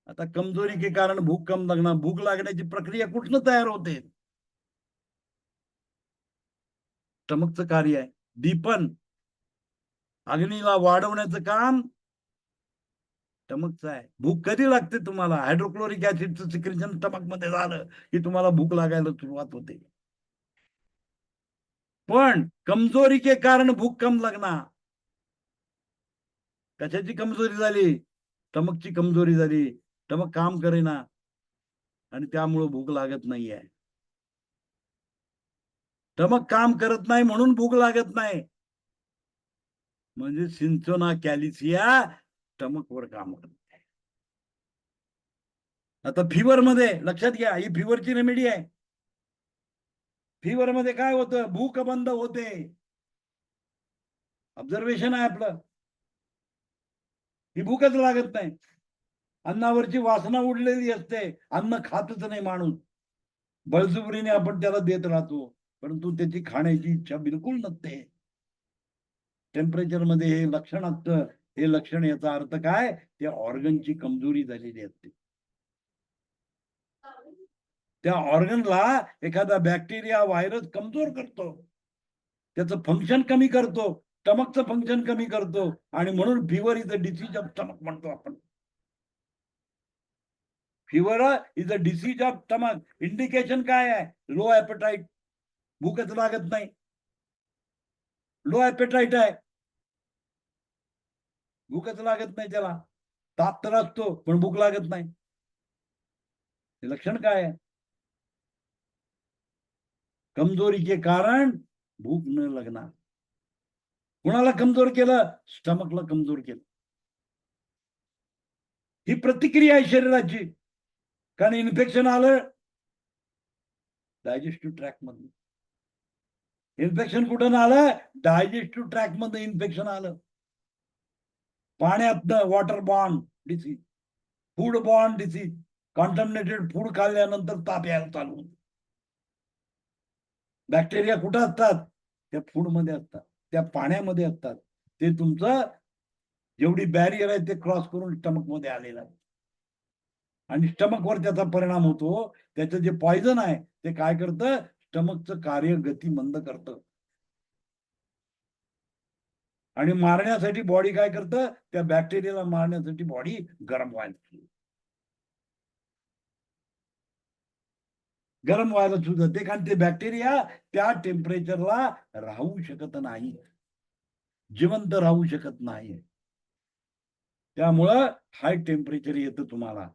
आता कमजोरी के कारण भूक कम लगना, भूक लागण्याची प्रक्रिया कुठनं तयार होते? स्टमकचं कार्य आहे. दीपन अग्नीला वाढवण्याचं काम स्टमकचं आहे. भूक कधी लागते तुम्हाला? हायड्रोक्लोरिक ऍसिडचं सिक्रेशन स्टमक मध्ये झालं की तुम्हाला भूक लागायला सुरुवात होते. पण कमजोरी के कारण भूक कम लगना. कशाची कमजोरी झाली? स्टमकची कमजोरी झाली. स्टमक काम करेना आणि त्यामुळे भूक लागत नाहीये. स्टमक काम करत नाही म्हणून भूक लागत नाही. म्हणजे सिंचोना कॅलिसिया स्टमकवर काम करते. आता फीवर मध्ये लक्षात घ्या, ही फीवरची रेमेडी आहे. फीवर मध्ये काय होतं? भूक बंद होते. ऑब्झर्वेशन आहे आपलं. ही भूकच लागत नाही. अन्नावरची वासना उडलेली असते. अन्न खातच नाही माणूस. बळजुबरीने आपण त्याला देत राहतो, परंतु त्याची खाण्याची इच्छा बिलकुल नसते. टेम्परेचर मध्ये हे लक्षण असतं. हे लक्षण याचा अर्थ काय? त्या ऑर्गनची कमजोरी झालेली असते. त्या ऑर्गनला एखादा बॅक्टेरिया व्हायरस कमजोर करतो, त्याचं फंक्शन कमी करतो, स्टमकचं फंक्शन कमी करतो आणि म्हणून fever is a disease of stomach म्हणतो आपण. Fever is a disease of stomach. Indication काय आहे? Low appetite. भूकच लागत नाही. लो ॲपेटाईट आहे, भूकच लागत नाही त्याला. ताप तर असतो पण भूक लागत नाही. हे लक्षण काय आहे? कमजोरी के कारण भूक न लगना. कुणाला कमजोर केलं? स्टमकला कमजोर केलं. ही प्रतिक्रिया आहे शरीराची. कारण इन्फेक्शन आलं डायजेस्टिव्ह ट्रॅक मध्ये. इन्फेक्शन कुठून आलं? डायजेस्टिव्ह ट्रॅक मध्ये इन्फेक्शन आलं. पाण्यातनं water borne disease, food borne disease. Contaminated food खाल्ल्यानंतर ताप यायला चालू होतो. बॅक्टेरिया कुठं असतात? त्या फूडमध्ये असतात, त्या पाण्यामध्ये असतात. ते तुमचं जेवढी बॅरियर आहे ते क्रॉस करून स्टमक मध्ये आलेलं आहे आणि स्टमकवर त्याचा परिणाम होतो. त्याचं जे पॉइझन आहे ते काय करतं, स्टमकचं कार्य गती मंद करतं आणि मारण्यासाठी बॉडी काय करतं, त्या बॅक्टेरियाला मारण्यासाठी बॉडी गरम व्हायला लागते. गरम व्हायला सुरू होते कारण ते बॅक्टेरिया त्या टेम्परेचरला राहू शकत नाही, जिवंत राहू शकत नाही. त्यामुळं हाय टेम्परेचर येतं तुम्हाला.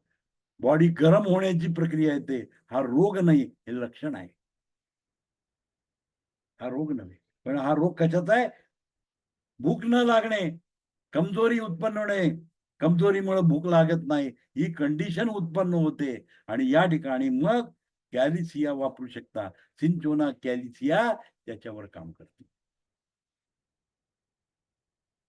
बॉडी गरम होण्याची प्रक्रिया येते. हा रोग नाही, हे लक्षण आहे. हा रोग नव्हे. पण हा रोग कशाचा आहे? भूक न लागणे, कमजोरी उत्पन्न होणे. कमजोरीमुळे भूक लागत नाही. ही कंडिशन उत्पन्न होते आणि या ठिकाणी मग कॅलिसिया वापरू शकता. सिंचोना कॅलिसिया त्याच्यावर काम करते.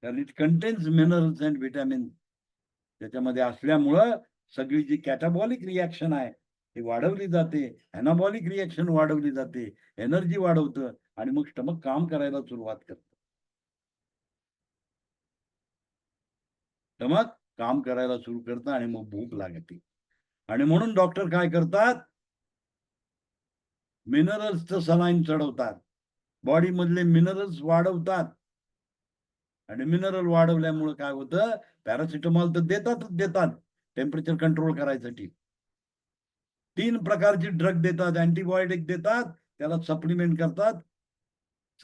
कारण it contains minerals and vitamin त्याच्यामध्ये असल्यामुळं सगळी जी कॅटाबॉलिक रिएक्शन आहे ती वाढवली जाते. एनाबॉलिक रिएक्शन वाढवली जाते. एनर्जी वाढवतं आणि मग स्टमक काम करायला सुरुवात करतं. स्टमक काम करायला सुरू करतं आणि मग भूक लागते. आणि म्हणून डॉक्टर काय करतात? मिनरल्सचं सलाईन चढवतात. बॉडीमधले मिनरल्स वाढवतात. आणि मिनरल वाढवल्यामुळे काय होतं? पॅरासिटामॉल तर देतातच देतात टेम्परेचर कंट्रोल करायसाठी. 3 प्रकारची ड्रग देतात, अँटिबायोटिक देतात, त्याला सप्लिमेंट करतात.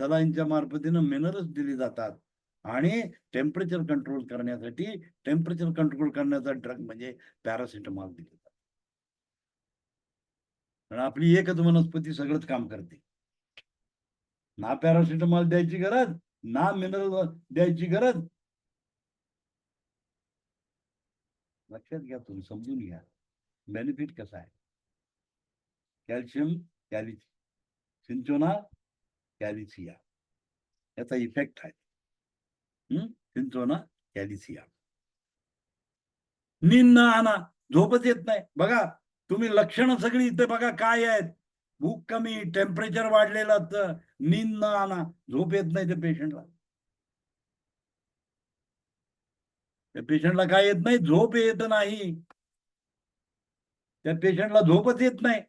सलाईनच्या मार्फतीनं मिनरल्स दिली जातात आणि टेम्परेचर कंट्रोल करण्यासाठी टेम्परेचर कंट्रोल करण्याचा ड्रग म्हणजे पॅरासिटामॉल दिले जातात. कारण आपली एकच वनस्पती सगळंच काम करते. ना पॅरासिटामॉल द्यायची गरज, ना मिनरल द्यायची गरज. लक्षात घ्या, तुम्ही समजून घ्या. बेनिफिट कसा आहे? कॅल्शियम, सिंचोना कॅलिसिया याचा इफेक्ट आहे. सिंचोना कॅलिसिया. नींद न आणा, झोपच येत नाही. बघा, तुम्ही लक्षणं सगळी इथे बघा काय आहेत. भूक कमी, टेम्परेचर वाढलेलं असतं, नींद न आणा, झोप येत नाही त्या पेशंटला. त्या पेशंटला काय येत नाही? झोप येत नाही. त्या पेशंटला झोपच येत नाही.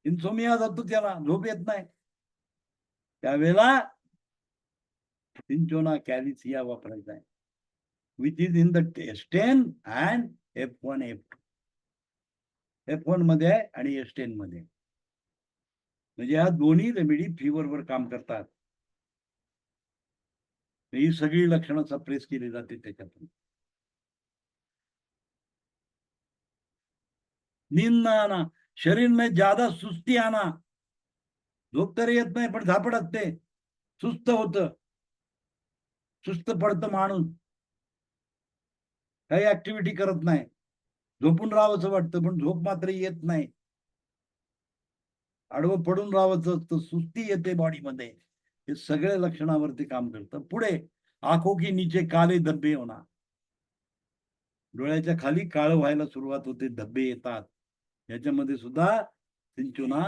इन्सोमिया जातो त्याला, झोप येत नाही. त्यावेळेला सिंचोना कॅलिसिया वापरायचा आहे. which is in the S10 and F1, F2. F1 मध्ये आहे आणि S10 मध्ये. म्हणजे ह्या दोन्ही रेमेडी फीवरवर काम करतात. ही सगळी लक्षणं सप्रेस केली जाते त्याच्यातून. नींद न आना, शरीर में ज्यादा सुस्ती आना, झोप तर येत नाही पण झापड असते, सुस्त होतं, सुस्त पडतं माणूस, काही ऍक्टिव्हिटी करत नाही, झोपून राहावंसं वाटतं पण झोप मात्र येत नाही, आडवं पडून राहावंसं असतं, सुस्ती येते बॉडीमध्ये. हे सगळ्या लक्षणावरती काम करतं. पुढे आंखों के नीचे काले धब्बे होणार, डोळ्याच्या खाली काळं व्हायला सुरुवात होते, धब्बे येतात. याच्यामध्ये सुद्धा सिंचोना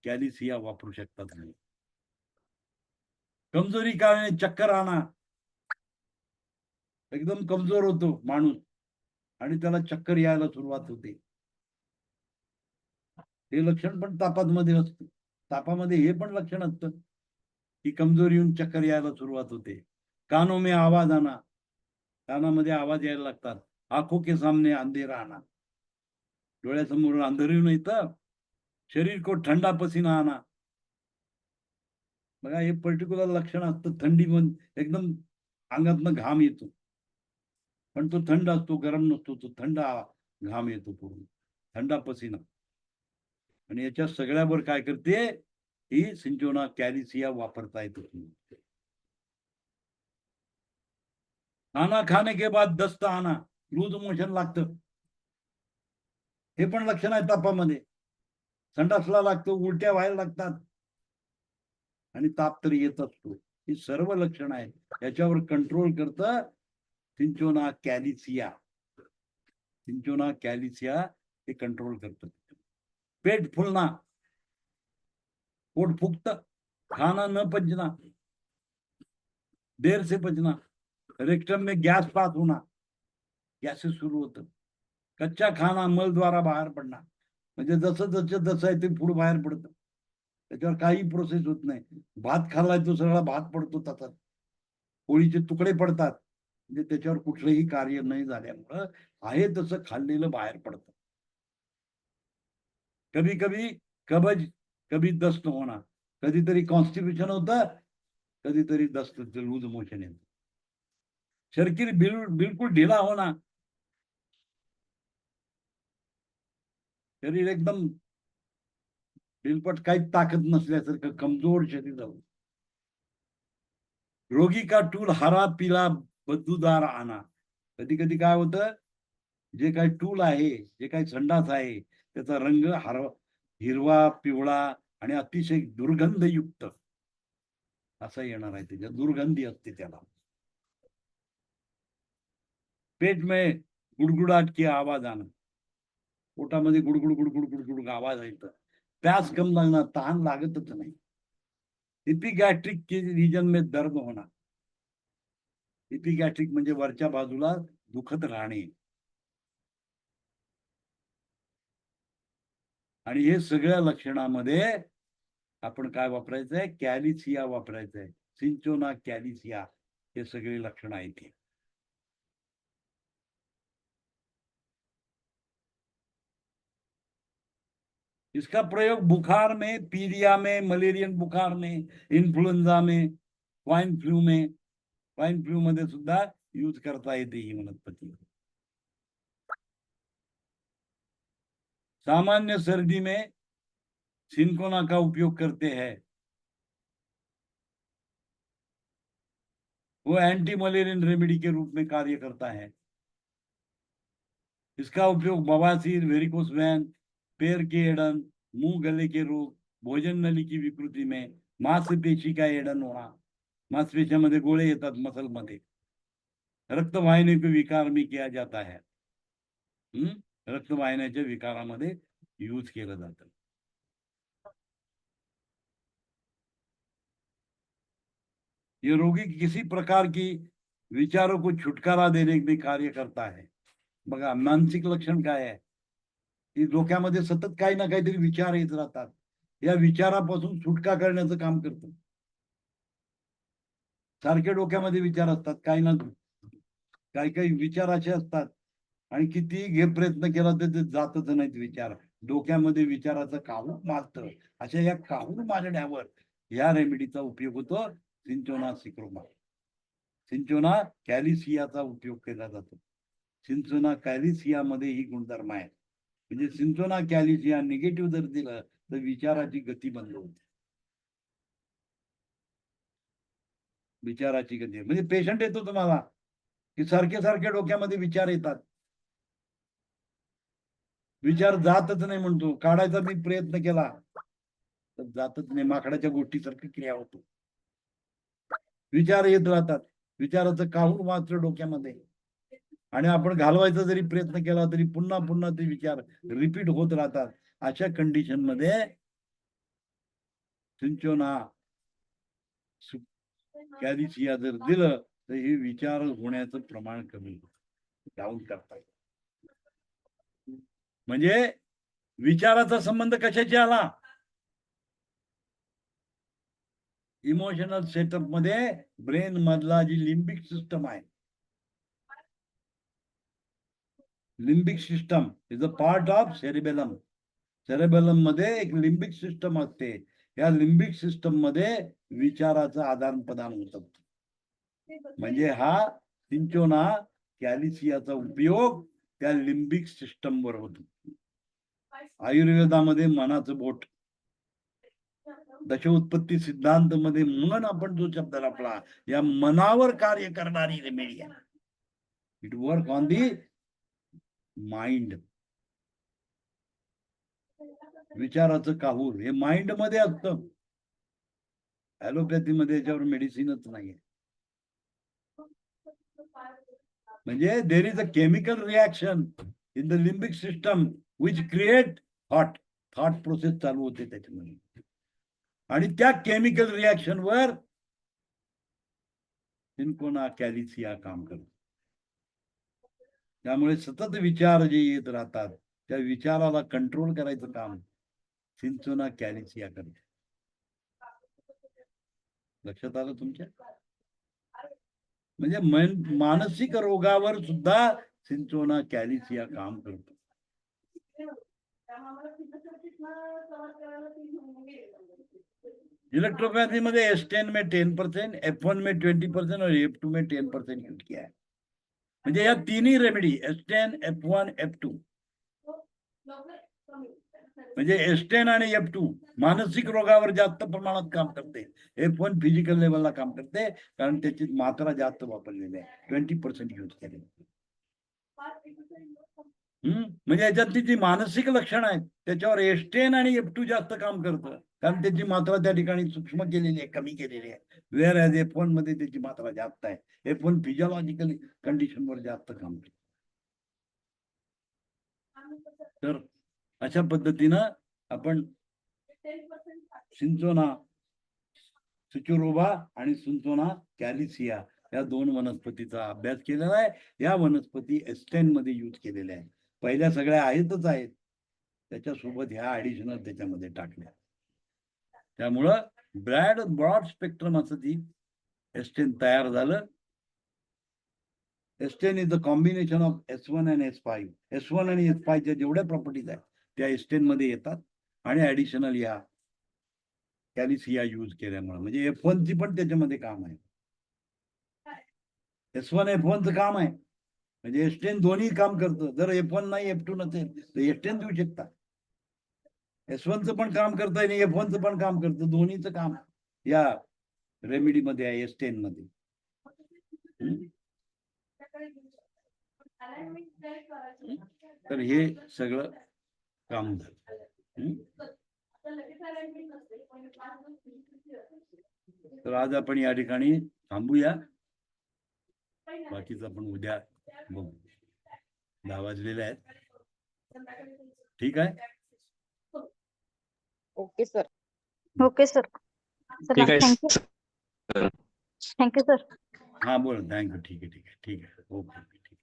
कॅलिसिया वापरू शकता तुम्ही. कमजोरी काळाने चक्कर आणा, एकदम कमजोर होतो माणूस आणि त्याला चक्कर यायला सुरुवात होते. हे लक्षण पण तापामध्ये असतं. तापामध्ये हे पण लक्षण असतं की कमजोरी येऊन चक्कर यायला सुरुवात होते. कानों में आवाज आना, कानामध्ये आवाज यायला लागतात. आंखों के सामने अंधेरा आना, डोळ्यासमोर अंधार येऊन येतं. शरीर को ठंडा पसीना आना, बघा हे पर्टिक्युलर लक्षण असतं. थंडी म्हणजे एकदम अंगातनं घाम येतो. पण तो थंड असतो, गरम नसतो. तो थंड घाम येतो पूर्ण. थंडा पसीना. आणि याच्या सगळ्यावर काय करते? ही सिंचोना कॅलिसिया वापरता येतो. खाना खाने के बाद दस्त आना, लूज मोशन लागतं. हे पण लक्षण आहे तापामध्ये. संडासला लागतो, उलट्या व्हायला लागतात आणि ताप तरी येत असतो. ही सर्व लक्षण आहेत. याच्यावर कंट्रोल करतं सिंचोना कॅलिसिया. सिंचोना कॅलिसिया हे कंट्रोल करतं. पेट फुलना, पोट फुगतं, खाना न पचना, देर से पचना, रेक्टम में गैस पास होना, गॅसेस सुरू होतं. कच्चा खाना मल द्वारा बाहेर पडणार, म्हणजे जसं आहे ते फूड बाहेर पडतं, त्याच्यावर काही प्रोसेस होत नाही. भात खाल्लाय तो सगळा भात पडतो तसाच, पोळीचे तुकडे पडतात, म्हणजे त्याच्यावर कुठलंही कार्य नाही झाल्यामुळं आहे तसं खाल्लेलं बाहेर पडतं. कभी कभी कब्ज, कभी दस्त होणार, कधीतरी कॉन्स्टिप्युशन होतं, कधीतरी दस्त, लूज मोशन येतं. शरीर बिलकुल ढिला होणार, शरीर एकदम बिलपट, काहीच ताकद नसल्यासारखं कमजोर शरीर झालं. रोगी का टूल हरा पिला बदबूदार आना. कधी कधी काय होतं, जे काही टूल आहे, जे काही संडास आहे, त्याचा रंग हिरवा, पिवळा आणि अतिशय दुर्गंधयुक्त असा येणार आहे. त्याच्या दुर्गंधी असते त्याला. पेट में गुडगुडाट की आवाज आना, पोटामध्ये गुडगुड गुडगुड गुडगुड आवाज येतं. प्यास कम लागणार, तहान लागतच नाही. इपिगॅस्ट्रिक के रिजन में दर्द होणार. इपिगॅस्ट्रिक म्हणजे वरच्या बाजूला दुखत राहणे. आणि हे सगळ्या लक्षणामध्ये आपण काय वापरायचंय, कॅलिसिया वापरायचंय. सिंचोना कॅलिसिया हे सगळे लक्षण आहेत. इसका प्रयोग बुखार में, पीलिया में, मलेरियन बुखार में, इन्फ्लुएंझा में, स्वाइन फ्लू में, स्वाइन फ्लू मध्ये सुद्धा यूज करता येते ही वनस्पती. सामान्य सर्दी में सिंकोना का उपयोग करते हैं. वो एंटी मलेरियन रेमेडी के रूप में कार्य करता है. इसका उपयोग बवासीर, वेरिकोस वैन, पैर के एड़न, मुंह गले के रोग, भोजन नली की विकृति में, मांसपेशी का एड़न होना, मांसपेशियामध्ये गोळे येतात मसल मध्ये, रक्तवाहिनी के विकार में किया जाता है. रक्तवाहिन्याच्या विकारामध्ये यूज केलं जातं. ये रोगी किसी प्रकार की विचारों को छुटकारा देने में कार्य करता है. बघा मानसिक लक्षण काय आहे, की डोक्यामध्ये सतत काही ना काहीतरी विचार येत राहतात. या विचारापासून सुटका करण्याचं काम करतं. सारखे डोक्यामध्ये विचार असतात, काही ना काही काही विचार असे असतात आणि कितीही प्रयत्न केला तर ते जातच नाहीत विचार. डोक्यामध्ये विचाराचं काहूर माजतं. अशा या काहूर माजण्यावर या रेमेडीचा उपयोग होतो. सिंचोना सिक्रोमा, सिंचोना कॅलिसियाचा उपयोग केला जातो. सिंचोना कॅलिसिया मध्ये ही गुणधर्म आहे. म्हणजे सिंचोना कॅलिसिया निगेटिव्ह जर दिलं तर विचाराची गती बंद होते. विचाराची गती म्हणजे पेशंट येतो तुम्हाला, की सारखे सारखे डोक्यामध्ये विचार येतात. विचार जातच नाही म्हणतो, काढायचा मी प्रयत्न केला तर जातच नाही, माकडाच्या गोष्टीसारखी क्रिया होतो. विचार येत राहतात, विचाराचं काहूर मात्र डोक्यामध्ये, आणि आपण घालवायचा जरी प्रयत्न केला तरी पुन्हा पुन्हा ते विचार रिपीट होत राहतात. अशा कंडिशन मध्ये सिंचोना कॅलिसिया जर दिलं तर हे विचार होण्याचं प्रमाण कमी डाऊन करता येईल. म्हणजे विचाराचा संबंध कशाशी आला, इमोशनल सेटअप मध्ये ब्रेन मधला जी लिंबिक सिस्टम आहे, limbic system is a part of cerebellum. Cerebellum मध्ये एक लिंबिक सिस्टम असते. या लिंबिक सिस्टम मध्ये विचाराचं आदान प्रदान होतं. म्हणजे हा सिंचोना कॅलिसियाचा उपयोग त्या लिंबिक सिस्टम वर होतो. आयुर्वेदामध्ये मनाचं बोट, दशोत्पत्ती सिद्धांत मध्ये मन आपण जो शब्द वापरला, या मनावर कार्य करणारी रेमेडी आहे. It work on the mind. विचाराचं काहूर हे माइंड मध्ये असतं. ऍलोपॅथी मध्ये याच्यावर मेडिसिनच नाहीये. म्हणजे there is a chemical reaction in the limbic system which create thought process चालू होते त्याच्यामध्ये. आणि त्या केमिकल रिॲक्शनवर सिन्कोना कॅलिसिया काम करतो. त्यामुळे सतत विचार जे येत राहतात त्या विचाराला कंट्रोल करायचं काम सिन्कोना कॅलिसिया करते. लक्षात आलं तुमच्या? म्हणजे मानसिक रोगावर सुद्धा सिन्कोना कॅलिसिया काम करतो. इलेक्ट्रोपैथी में S10 में 10%, F1 में 20% और F2 में 10% यूज किया है. म्हणजे या तिन्ही रेमेडी S10, F1, F2 म्हणजे S10 आणि F2 मानसिक रोगावर जास्त प्रमाणात काम करते. F1 फिजिकल लेवलला काम करते कारण त्याची मात्रा जास्त वापरलेली आहे. 20% यूज केले. म्हणजे याच्यातली जी मानसिक लक्षणं आहेत त्याच्यावर S10 आणि F2 जास्त काम करतं कारण त्याची मात्रा त्या ठिकाणी सूक्ष्म केलेली आहे, कमी केलेली आहे. वेअर ॲज F1 मध्ये त्याची मात्रा जास्त आहे. F1 फिजिओलॉजिकल कंडिशनवर जास्त काम करते. तर अशा पद्धतीनं आपण सिन्कोना सुचुरोबा आणि सिन्कोना कॅलिसिया या दोन वनस्पतीचा अभ्यास केलेला आहे. या वनस्पती S10 मध्ये यूज केलेल्या आहेत. पहिल्या सगळ्या आहेतच आहेत, त्याच्यासोबत ह्या ऍडिशनल त्याच्यामध्ये टाकल्या. त्यामुळं ब्रॉड स्पेक्ट्रम असं ती S10 तयार झालं. S10 is the combination of S1 and S5. S1 आणि S5 च्या जेवढ्या प्रॉपर्टीज आहेत त्या S10 मध्ये येतात आणि ऍडिशनल या कॅलिसिया यूज केल्यामुळे म्हणजे F1 ची पण त्याच्यामध्ये काम आहे. S1 F1 चं काम आहे म्हणजे S10 दोन्ही काम करतं. जर F1 नाही F2 नसेल तर S10 देऊ शकता. S1 चं पण काम करतं आणि F1 चं पण काम करतं. दोन्हीचं काम या रेमेडी मध्ये आहे S10 मध्ये. तर हे सगळं काम झालं. तर आज आपण या ठिकाणी थांबूया. बाकीचं आपण उद्या बघू. 10 वाजलेले आहेत. ठीक आहे. Okay sir. Okay sir. ठीक आहे. Thank you sir. हा बोल. थँक्यू. ठीक आहे, ठीक आहे, ठीक आहे. ओके. ठीक आहे.